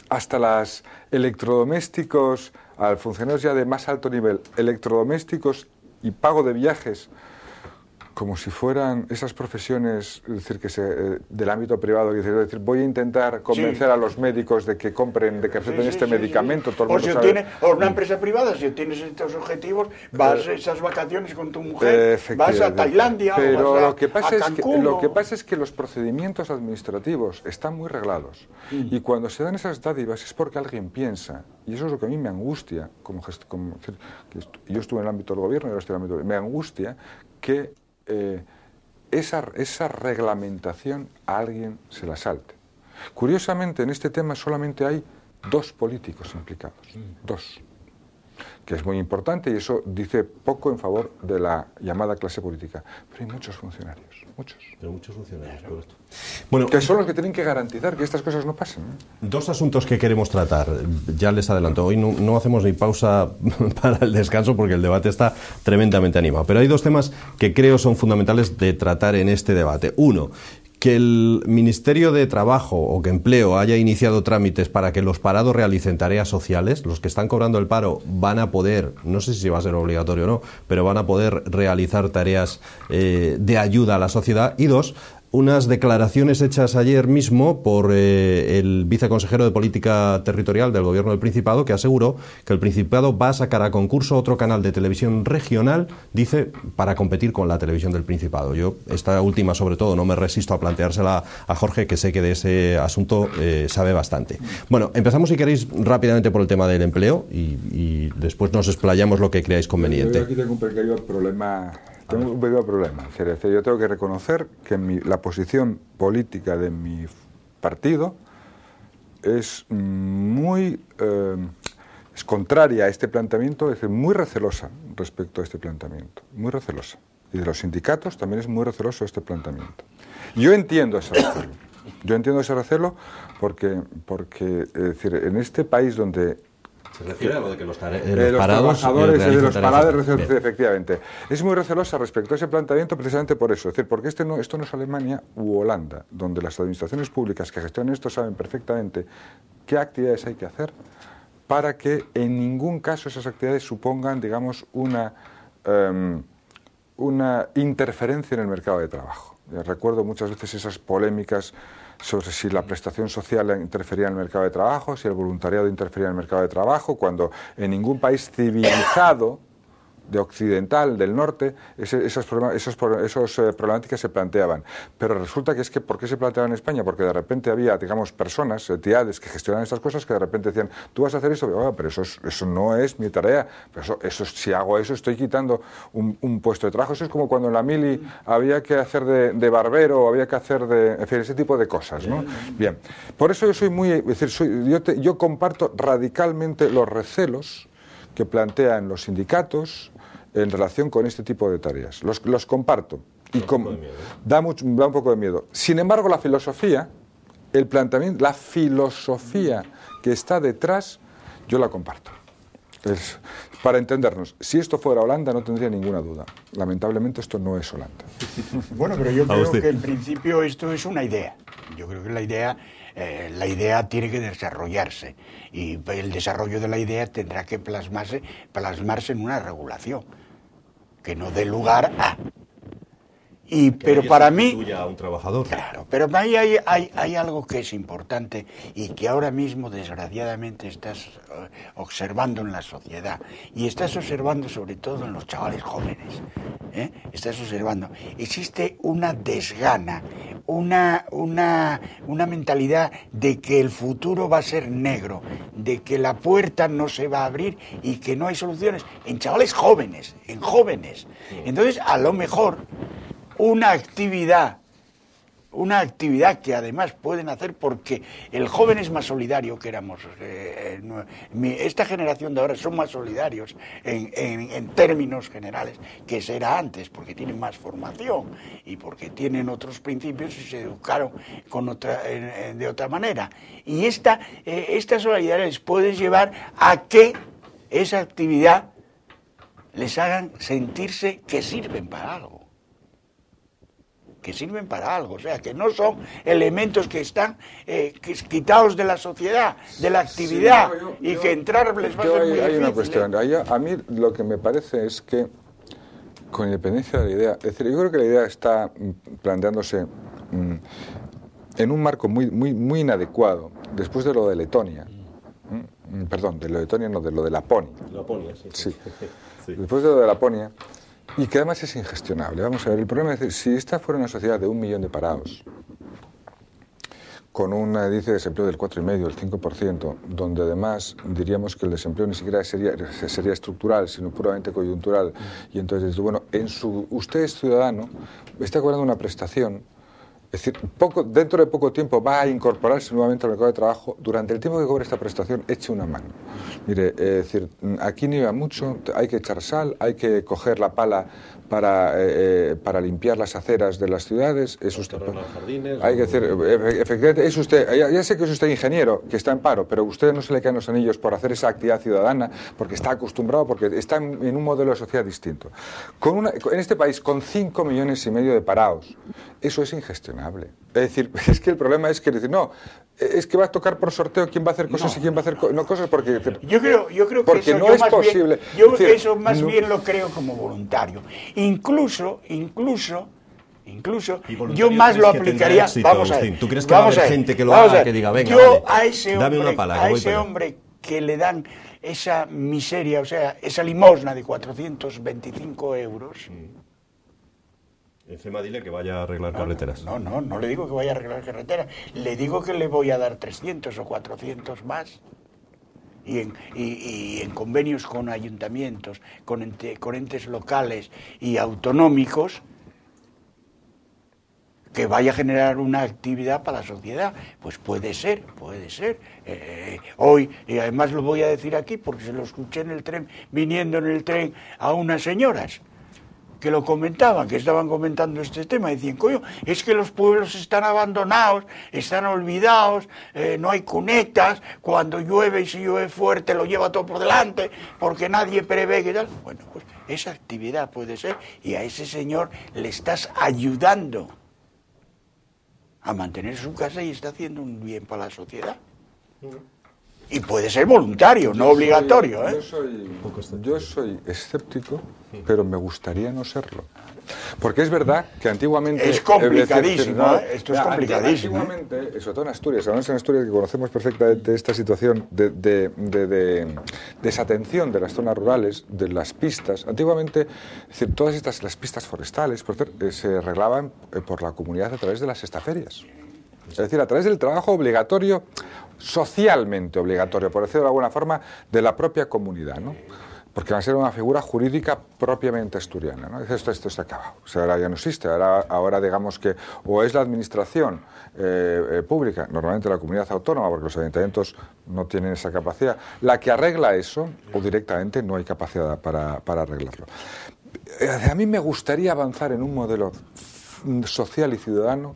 hasta los electrodomésticos, a funcionarios ya de más alto nivel, electrodomésticos y pago de viajes, como si fueran esas profesiones, es decir, del ámbito privado, es decir, voy a intentar convencer a los médicos de que compren, de que acepten este medicamento. Todo el mundo sabe. O una empresa privada, si tienes estos objetivos, vas a esas vacaciones con tu mujer, vas a Tailandia, pero o vas lo que pasa a Cancún, lo que pasa es que los procedimientos administrativos están muy reglados y cuando se dan esas dádivas es porque alguien piensa, y eso es lo que a mí me angustia, yo estuve en el ámbito del gobierno y ahora estoy en el ámbito del gobierno, me angustia que esa reglamentación a alguien se la salte. Curiosamente, en este tema solamente hay 2 políticos implicados, 2, que es muy importante y eso dice poco en favor de la llamada clase política. Pero hay muchos funcionarios, muchos. Pero muchos funcionarios, correcto. Bueno, que son los que tienen que garantizar que estas cosas no pasen. 2 asuntos que queremos tratar. Ya les adelanto, hoy no hacemos ni pausa para el descanso porque el debate está tremendamente animado. Pero hay 2 temas que creo son fundamentales de tratar en este debate. Uno, que el Ministerio de Trabajo o que Empleo haya iniciado trámites para que los parados realicen tareas sociales. Los que están cobrando el paro van a poder, no sé si va a ser obligatorio o no, pero van a poder realizar tareas de ayuda a la sociedad. Y 2, unas declaraciones hechas ayer mismo por el viceconsejero de Política Territorial del Gobierno del Principado, que aseguró que el Principado va a sacar a concurso otro canal de televisión regional, dice, para competir con la televisión del Principado. Yo, esta última sobre todo, no me resisto a planteársela a Jorge, que sé que de ese asunto sabe bastante. Bueno, empezamos si queréis rápidamente por el tema del empleo y después nos explayamos lo que creáis conveniente. Yo aquí tengo un pequeño problema. Tengo un pequeño problema. Es decir, yo tengo que reconocer que la posición política de mi partido es muy es contraria a este planteamiento, es decir, muy recelosa respecto a este planteamiento, muy recelosa. Y de los sindicatos también es muy receloso este planteamiento. Yo entiendo ese recelo. Yo entiendo ese recelo porque es decir, en este país donde se refiere a lo de que los trabajadores de los parados, efectivamente. Es muy recelosa respecto a ese planteamiento precisamente por eso. Es decir, porque esto no es Alemania u Holanda, donde las administraciones públicas que gestionan esto saben perfectamente qué actividades hay que hacer para que en ningún caso esas actividades supongan, digamos, una interferencia en el mercado de trabajo. Recuerdo muchas veces esas polémicas sobre si la prestación social interfería en el mercado de trabajo, si el voluntariado interfería en el mercado de trabajo, cuando en ningún país civilizado de occidental, del norte, esas problemáticas se planteaban. Pero resulta que ¿por qué se planteaban en España? Porque de repente había, digamos, personas, entidades que gestionaban estas cosas que de repente decían, tú vas a hacer esto, pero eso no es mi tarea, pero si hago eso estoy quitando un puesto de trabajo. Eso es como cuando en la mili había que hacer de barbero, o había que hacer en fin, ese tipo de cosas, ¿no? Bien, por eso yo soy muy, es decir, yo comparto radicalmente los recelos que plantean los sindicatos en relación con este tipo de tareas. Los comparto. Y da un poco de miedo. Sin embargo, la filosofía, el planteamiento, la filosofía que está detrás, yo la comparto. Para entendernos, si esto fuera Holanda no tendría ninguna duda. Lamentablemente esto no es Holanda. Bueno, pero yo creo que en principio esto es una idea. Yo creo que la idea tiene que desarrollarse y el desarrollo de la idea tendrá que plasmarse en una regulación que no dé lugar a... pero para mí, a un trabajador. Claro, pero para mí hay algo que es importante y que ahora mismo desgraciadamente estás observando en la sociedad y estás observando sobre todo en los chavales jóvenes. Estás observando, existe una desgana, una mentalidad de que el futuro va a ser negro, de que la puerta no se va a abrir y que no hay soluciones en chavales jóvenes, en jóvenes. Entonces, a lo mejor una actividad que además pueden hacer porque el joven es más solidario que éramos. Esta generación de ahora son más solidarios en términos generales que se era antes, porque tienen más formación y porque tienen otros principios y se educaron de otra manera. Y esta solidaridad les puede llevar a que esa actividad les hagan sentirse que sirven para algo. Que sirven para algo, o sea, que no son elementos que están quitados de la sociedad, de la actividad, y que entrar les va a ser muy difícil. Hay una cuestión, a mí lo que me parece es que, con independencia de la idea, es decir, yo creo que la idea está planteándose en un marco muy inadecuado, después de lo de Letonia. Perdón, de lo de Letonia no, de lo de Laponia. Laponia, sí. Sí. Sí. Después de lo de Laponia, y que además es ingestionable. Vamos a ver, el problema es, si esta fuera una sociedad de 1 millón de parados, con un índice de desempleo del 4,5, el 5%, donde además diríamos que el desempleo ni siquiera sería estructural, sino puramente coyuntural, y entonces, bueno, usted es ciudadano, está cobrando una prestación. Es decir, dentro de poco tiempo va a incorporarse nuevamente al mercado de trabajo. Durante el tiempo que cobre esta prestación, eche una mano. Mire, es decir, aquí nieva mucho, hay que echar sal, hay que coger la pala para limpiar las aceras de las ciudades. Es usted, hay que decir, efectivamente, es usted, ya sé que es usted ingeniero, que está en paro, pero a usted no se le caen los anillos por hacer esa actividad ciudadana, porque está acostumbrado, porque está en un modelo de sociedad distinto. En este país, con 5,5 millones de parados, eso es ingestionable. Es decir, es que el problema es que decir, no, es que va a tocar por sorteo quién va a hacer cosas y quién va a hacer cosas porque yo creo porque que eso no es posible. Yo eso más bien lo creo como voluntario. Incluso yo más lo aplicaría. Éxito, vamos a ver. ¿Tú crees que va a haber gente que lo haga, que diga, venga, yo vale, dame una pala, a ese hombre que le dan esa miseria, o sea, esa limosna de 425 euros... Encima dile que vaya a arreglar carreteras. No le digo que vaya a arreglar carreteras. Le digo que le voy a dar 300 o 400 más. Y en convenios con ayuntamientos, con entes locales y autonómicos, que vaya a generar una actividad para la sociedad. Pues puede ser. Hoy, y además lo voy a decir aquí porque se lo escuché en el tren, viniendo en el tren a unas señoras que lo comentaban, que estaban comentando este tema, decían, coño, es que los pueblos están abandonados, están olvidados, no hay cunetas, cuando llueve y si llueve fuerte lo lleva todo por delante, porque nadie prevé que tal. Bueno, pues esa actividad puede ser, y a ese señor le estás ayudando a mantener su casa y está haciendo un bien para la sociedad. Y puede ser voluntario, no obligatorio. Yo soy escéptico, pero me gustaría no serlo. Porque es verdad que antiguamente... Es complicadísimo, esto es complicadísimo. Antiguamente, sobre todo en Asturias, además en Asturias que conocemos perfectamente esta situación de desatención de las zonas rurales, de las pistas. Antiguamente, es decir, todas las pistas forestales se arreglaban por la comunidad a través de las estaferias. Es decir, a través del trabajo obligatorio, socialmente obligatorio, por decirlo de alguna forma, de la propia comunidad, ¿no? Porque va a ser una figura jurídica propiamente asturiana, ¿no? Esto se acaba, o sea, ahora ya no existe, ahora digamos que o es la administración pública, normalmente la comunidad autónoma, porque los ayuntamientos no tienen esa capacidad, la que arregla eso, o directamente no hay capacidad para arreglarlo. A mí me gustaría avanzar en un modelo social y ciudadano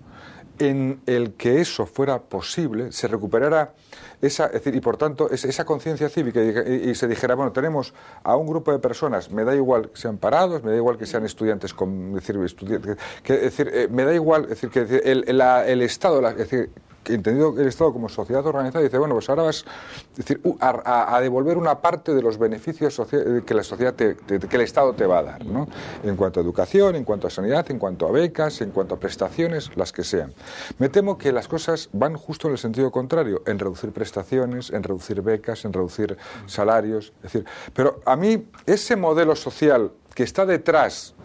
en el que eso fuera posible, se recuperara y por tanto esa conciencia cívica y se dijera, bueno, tenemos a un grupo de personas, me da igual que sean parados, me da igual que sean estudiantes, me da igual, es decir, que el Estado, es decir, entendido el Estado como sociedad organizada, dice, bueno, pues ahora vas a devolver una parte de los beneficios que la sociedad que el Estado te va a dar, ¿no? En cuanto a educación, en cuanto a sanidad, en cuanto a becas, en cuanto a prestaciones, las que sean. Me temo que las cosas van justo en el sentido contrario, en reducir prestaciones, en reducir becas, en reducir salarios, es decir, pero a mí ese modelo social que está detrás,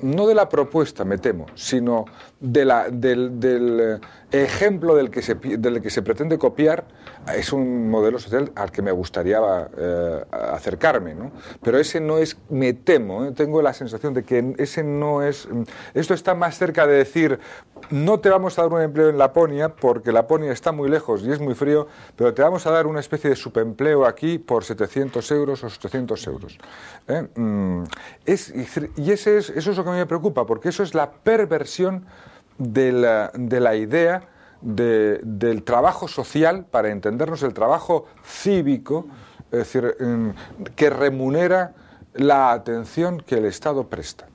no de la propuesta, me temo, sino del ejemplo del que se pretende copiar, es un modelo social al que me gustaría acercarme, ¿no? Pero ese no es, me temo, tengo la sensación de que ese no es, esto está más cerca de decir, no te vamos a dar un empleo en Laponia porque Laponia está muy lejos y es muy frío, pero te vamos a dar una especie de subempleo aquí por 700 euros o 800 euros. Y eso es lo que a mí me preocupa, porque eso es la perversión de la idea del trabajo social, para entendernos, el trabajo cívico, es decir, que remunera la atención que el Estado presta.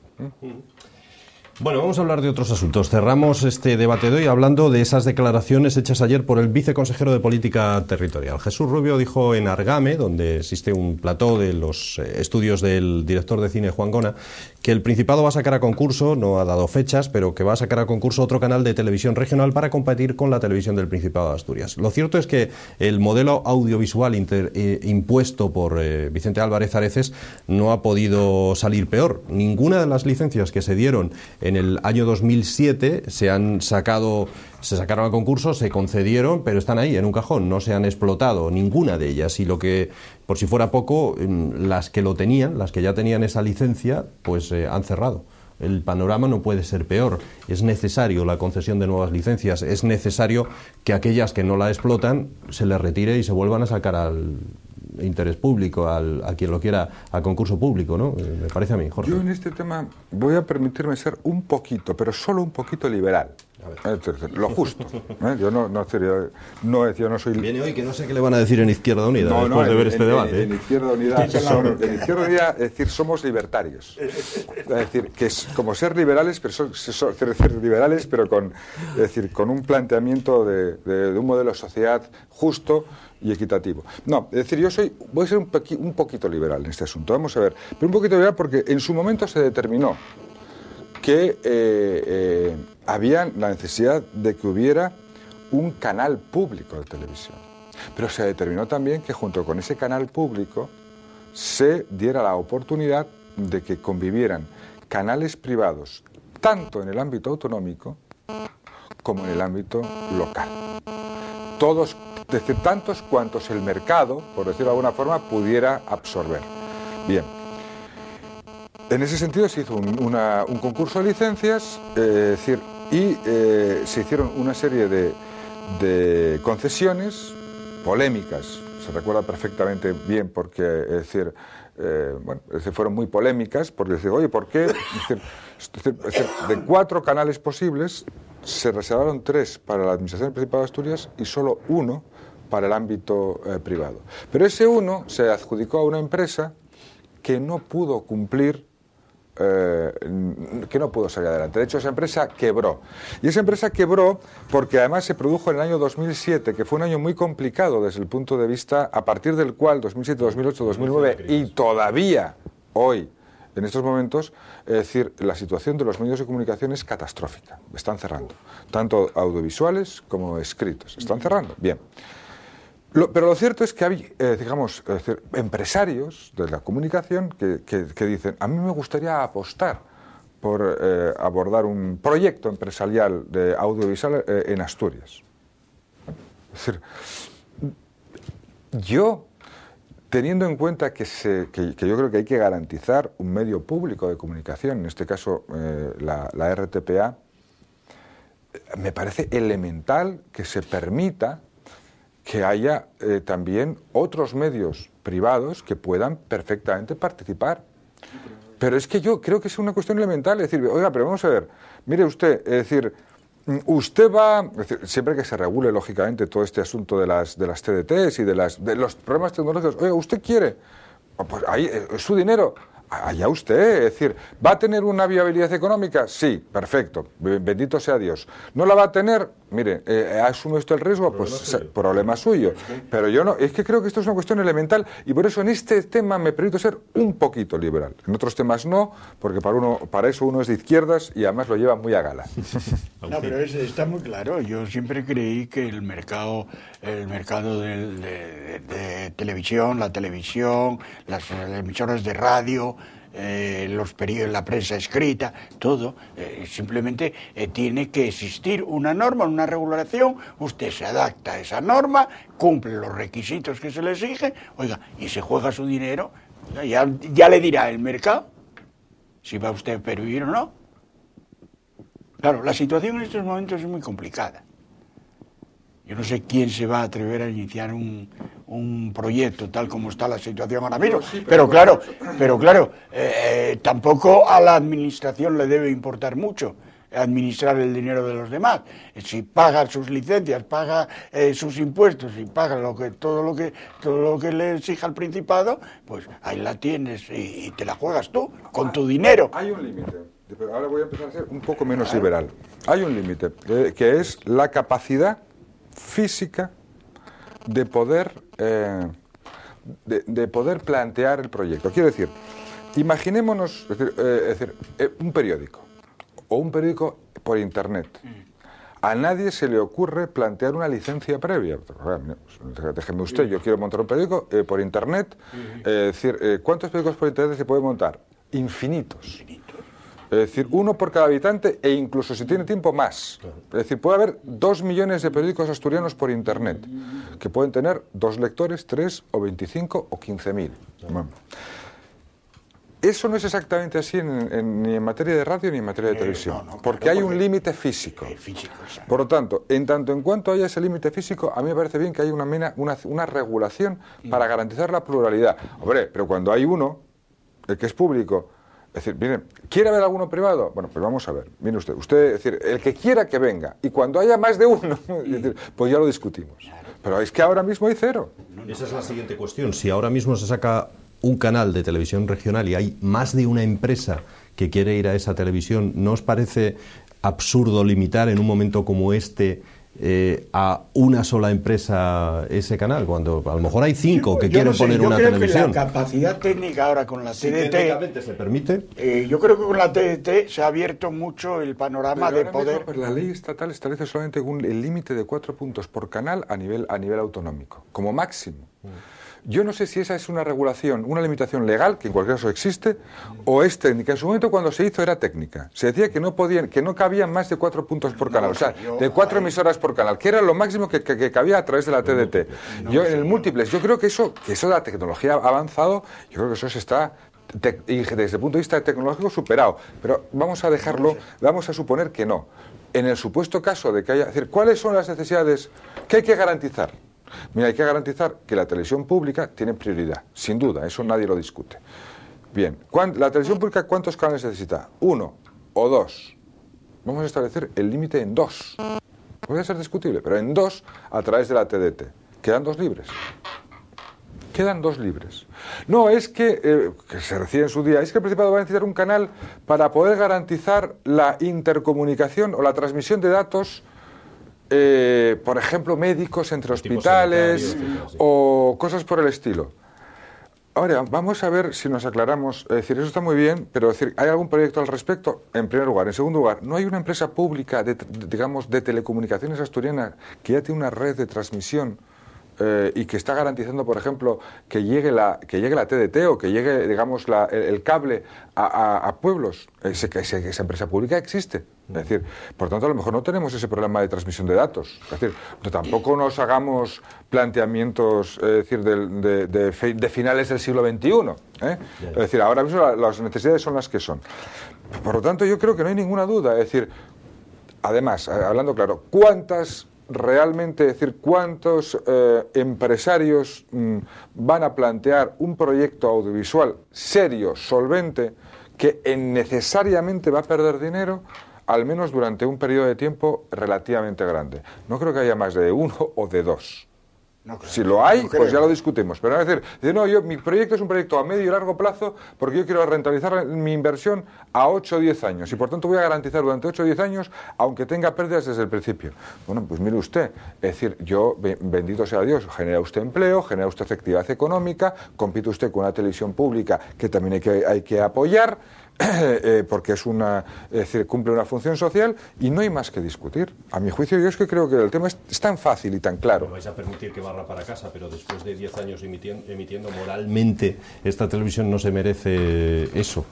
Bueno, vamos a hablar de otros asuntos. Cerramos este debate de hoy hablando de esas declaraciones hechas ayer por el viceconsejero de Política Territorial. Jesús Rubio dijo en Argame, donde existe un plató de los estudios del director de cine Juan Gona, que el Principado va a sacar a concurso, no ha dado fechas, pero que va a sacar a concurso otro canal de televisión regional para competir con la televisión del Principado de Asturias. Lo cierto es que el modelo audiovisual impuesto por Vicente Álvarez Areces no ha podido salir peor. Ninguna de las licencias que se dieron en el año 2007 se sacaron a concurso, se concedieron, pero están ahí en un cajón, no se han explotado ninguna de ellas. Y lo que, por si fuera poco, las que lo tenían, las que ya tenían esa licencia, pues han cerrado. El panorama no puede ser peor. Es necesario la concesión de nuevas licencias, es necesario que aquellas que no la explotan se les retire y se vuelvan a sacar al interés público, a quien lo quiera, a concurso público, ¿no? Me parece a mí, Jorge. Yo en este tema voy a permitirme ser un poquito, pero solo un poquito liberal. Lo justo. Yo no soy... Viene hoy que no sé qué le van a decir en Izquierda Unida después de ver este debate. En Izquierda Unida, es decir, somos libertarios. Es decir, que es como ser liberales, pero ser liberales, pero con un planteamiento de un modelo de sociedad justo y equitativo. No, es decir, voy a ser un poquito liberal en este asunto. Vamos a ver, pero un poquito liberal porque en su momento se determinó que había la necesidad de que hubiera un canal público de televisión. Pero se determinó también que junto con ese canal público se diera la oportunidad de que convivieran canales privados, tanto en el ámbito autonómico como en el ámbito local. Todos, desde tantos cuantos el mercado, por decirlo de alguna forma, pudiera absorber. Bien. En ese sentido se hizo un concurso de licencias, y se hicieron una serie de concesiones polémicas. Se recuerda perfectamente bien porque, fueron muy polémicas, porque decir, oye, ¿por qué? De 4 canales posibles, se reservaron 3 para la Administración del Principado de Asturias y solo 1 para el ámbito privado. Pero ese 1 se adjudicó a una empresa que no pudo cumplir, que no pudo salir adelante. De hecho, esa empresa quebró. Y esa empresa quebró porque además se produjo en el año 2007, que fue un año muy complicado desde el punto de vista, a partir del cual 2007, 2008, 2009 y todavía hoy, en estos momentos, es decir, la situación de los medios de comunicación es catastrófica. Están cerrando, tanto audiovisuales como escritos. Están cerrando. Bien. Pero lo cierto es que hay, empresarios de la comunicación que dicen, a mí me gustaría apostar por abordar un proyecto empresarial de audiovisual en Asturias. Es decir, yo, teniendo en cuenta que yo creo que hay que garantizar un medio público de comunicación, en este caso la RTPA, me parece elemental que se permita que haya también otros medios privados que puedan perfectamente participar. Pero es que yo creo que es una cuestión elemental, es decir, oiga, pero vamos a ver, mire usted, es decir, siempre que se regule lógicamente todo este asunto de las TDTs y de los programas tecnológicos, oiga, ¿usted quiere? Pues ahí es su dinero. Allá usted, es decir, ¿va a tener una viabilidad económica? Sí, perfecto, bendito sea Dios. ¿No la va a tener? Mire, ¿asume usted el riesgo? Pues problema suyo. Pero yo no, es que creo que esto es una cuestión elemental y por eso en este tema me permito ser un poquito liberal. En otros temas no, porque para eso uno es de izquierdas y además lo lleva muy a gala. No, pero está muy claro. Yo siempre creí que el mercado de televisión, la televisión, las emisoras de radio, los periódicos, la prensa escrita, todo, simplemente tiene que existir una norma, una regulación, usted se adapta a esa norma, cumple los requisitos que se le exige, oiga, y se juega su dinero, ya le dirá el mercado si va usted a pervivir o no. Claro, la situación en estos momentos es muy complicada. Yo no sé quién se va a atrever a iniciar un proyecto tal como está la situación ahora mismo, pero claro, tampoco a la administración le debe importar mucho administrar el dinero de los demás. Si paga sus licencias, paga sus impuestos y paga todo lo que le exija al Principado, pues ahí la tienes y te la juegas tú, con tu dinero. Hay un límite, pero ahora voy a empezar a ser un poco menos liberal. Hay un límite, que es la capacidad física de poder plantear el proyecto. Quiero decir, imaginémonos un periódico o un periódico por internet. A nadie se le ocurre plantear una licencia previa. Déjeme usted, yo quiero montar un periódico por internet. ¿Cuántos periódicos por internet se puede montar? Infinitos. Es decir, uno por cada habitante e incluso si tiene tiempo más. Es decir, puede haber 2 millones de periódicos asturianos por internet que pueden tener 2 lectores, 3 o 25 o 15.000. Eso no es exactamente así ni en materia de radio ni en materia de televisión, porque hay un límite físico. Por lo tanto, en tanto en cuanto haya ese límite físico, a mí me parece bien que haya una regulación para garantizar la pluralidad. Hombre, pero cuando hay uno, el que es público, es decir, miren, ¿quiere haber alguno privado? Bueno, pues vamos a ver. Mire usted, es decir, el que quiera que venga, y cuando haya más de uno, es decir, pues ya lo discutimos. Pero es que ahora mismo hay 0. Esa es la siguiente cuestión. Si ahora mismo se saca un canal de televisión regional y hay más de una empresa que quiere ir a esa televisión, ¿no os parece absurdo limitar en un momento como este a una sola empresa ese canal, cuando a lo mejor hay 5 que quieren poner una televisión? Yo creo que la capacidad técnica ahora con la TDT... técnicamente se permite. Yo creo que con la TDT se ha abierto mucho el panorama de poder... Pero la ley estatal establece solamente el límite de 4 puntos por canal a nivel autonómico, como máximo. Yo no sé si esa es una regulación, una limitación legal, que en cualquier caso existe, o es técnica. En su momento, cuando se hizo, era técnica. Se decía que no cabían más de 4 puntos por canal, o sea, de 4 emisoras por canal, que era lo máximo que cabía a través de la TDT. En el múltiples, yo creo que eso de la tecnología ha avanzado, yo creo que eso se está... y desde el punto de vista tecnológico superado, pero vamos a dejarlo, vamos a suponer que no. En el supuesto caso de que haya... Es decir, ¿cuáles son las necesidades que hay que garantizar? Mira, hay que garantizar que la televisión pública tiene prioridad, sin duda, eso nadie lo discute. Bien, ¿la televisión pública cuántos canales necesita? 1 o 2. Vamos a establecer el límite en 2. Puede ser discutible, pero en 2 a través de la TDT. Quedan 2 libres. Quedan 2 libres. No, es que se decía en su día, es que el Principado va a necesitar un canal para poder garantizar la intercomunicación o la transmisión de datos, por ejemplo, médicos entre hospitales o cosas por el estilo. Ahora, vamos a ver si nos aclaramos. Es decir, eso está muy bien, pero decir, ¿hay algún proyecto al respecto? En primer lugar. En segundo lugar, ¿no hay una empresa pública de telecomunicaciones asturianas que ya tiene una red de transmisión y que está garantizando, por ejemplo, que llegue la TDT o que llegue, digamos, el cable a pueblos? Esa empresa pública existe. Es decir, por tanto, a lo mejor no tenemos ese problema de transmisión de datos. Es decir, tampoco nos hagamos planteamientos, es decir, de finales del siglo XXI. Es decir, ahora mismo las necesidades son las que son. Por lo tanto, yo creo que no hay ninguna duda. Es decir, además, hablando claro, ¿cuántos empresarios van a plantear un proyecto audiovisual serio, solvente, que necesariamente va a perder dinero, al menos durante un periodo de tiempo relativamente grande? No creo que haya más de 1 o de 2. No creo, si lo hay, pues ya lo discutimos. Pero es decir, no, mi proyecto es un proyecto a medio y largo plazo porque yo quiero rentabilizar mi inversión a 8 o 10 años y por tanto voy a garantizar durante 8 o 10 años, aunque tenga pérdidas desde el principio. Bueno, pues mire usted, es decir, bendito sea Dios, genera usted empleo, genera usted efectividad económica, compite usted con una televisión pública que también hay que apoyar, porque es decir, cumple una función social y no hay más que discutir. A mi juicio, yo es que creo que el tema es tan fácil y tan claro. No vais a permitir que barra para casa, pero después de 10 años emitiendo moralmente, esta televisión no se merece eso,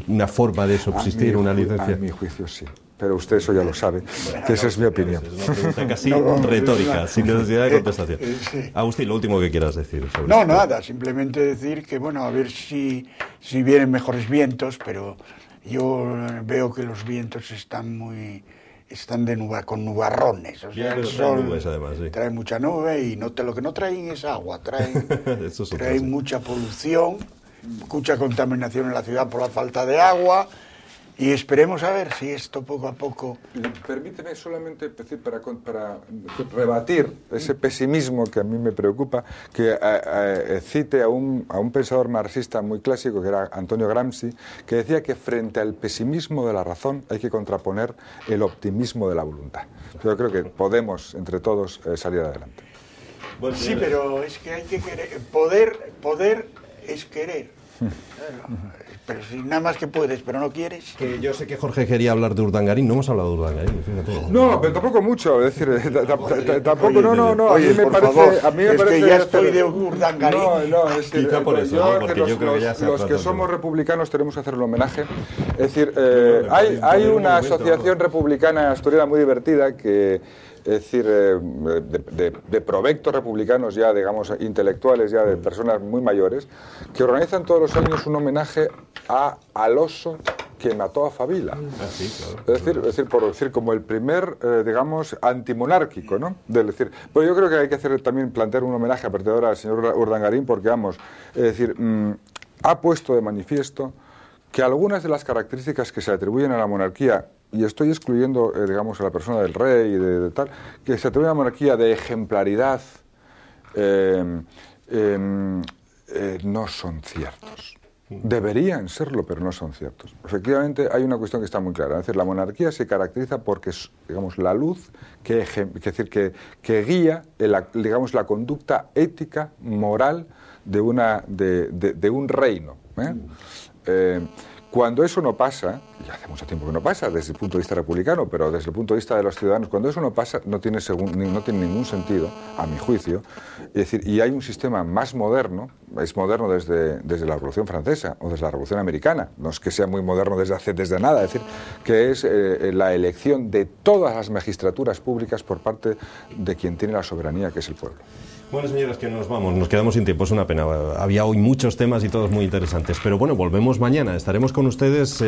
una forma de subsistir, una licencia. A mi juicio sí. Pero usted eso ya lo sabe, que esa es mi opinión. Es una pregunta casi retórica, sin necesidad de contestación. Sí. Agustín, lo último que quieras decir sobre esto. Nada, simplemente decir que, bueno, a ver si vienen mejores vientos, pero yo veo que los vientos están con nubarrones. O sea, el sol nubes, además, sí. Trae mucha nube y lo que no traen es agua, traen mucha polución, mucha contaminación en la ciudad por la falta de agua. Y esperemos a ver si esto poco a poco... Permíteme solamente decir, para rebatir ese pesimismo que a mí me preocupa, que cite a un pensador marxista muy clásico, que era Antonio Gramsci, que decía que frente al pesimismo de la razón hay que contraponer el optimismo de la voluntad. Yo creo que podemos, entre todos, salir adelante. Bueno, sí, pero es que hay que querer. Poder es querer. Claro. Pero si nada más que puedes, pero no quieres. Que yo sé que Jorge quería hablar de Urdangarín, no hemos hablado de Urdangarín, fíjate. No, pero tampoco mucho, es decir, tampoco, no, oye, a mí me parece... Favor, a mí me es parece que ya estoy de Urdangarín. No, es que, quizá por eso, ¿no? Porque yo creo que ya se ha los que tratado somos el republicanos tenemos que hacer el homenaje. Es decir, hay una asociación republicana asturiana muy divertida que... Es decir, de provectos republicanos ya, digamos, intelectuales ya, de personas muy mayores, que organizan todos los años un homenaje al oso que mató a Fabila. Ah, sí, claro. Es decir, por decir, como el primer, digamos, antimonárquico, ¿no? Decir, pero yo creo que hay que hacer también, plantear un homenaje a partir de ahora al señor Urdangarín, porque, vamos, es decir, ha puesto de manifiesto que algunas de las características que se atribuyen a la monarquía, y estoy excluyendo, digamos, a la persona del rey y de tal, que se atribuye a la monarquía de ejemplaridad, no son ciertos. Deberían serlo, pero no son ciertos. Efectivamente, hay una cuestión que está muy clara. Es decir, la monarquía se caracteriza porque es, digamos, la luz que guía, digamos, la conducta ética, moral de un reino. Cuando eso no pasa, y hace mucho tiempo que no pasa desde el punto de vista republicano, pero desde el punto de vista de los ciudadanos, cuando eso no pasa no tiene ningún sentido, a mi juicio. Es decir, y hay un sistema más moderno, es moderno desde la Revolución Francesa o desde la Revolución Americana, no es que sea muy moderno desde nada, es decir, que es la elección de todas las magistraturas públicas por parte de quien tiene la soberanía, que es el pueblo. Bueno, señoras, que nos vamos, nos quedamos sin tiempo, es una pena. Había hoy muchos temas y todos muy interesantes, pero bueno, volvemos mañana. Estaremos con ustedes,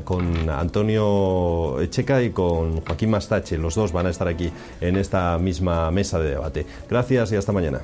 con Antonio Echeca y con Joaquín Mastache. Los dos van a estar aquí en esta misma mesa de debate. Gracias y hasta mañana.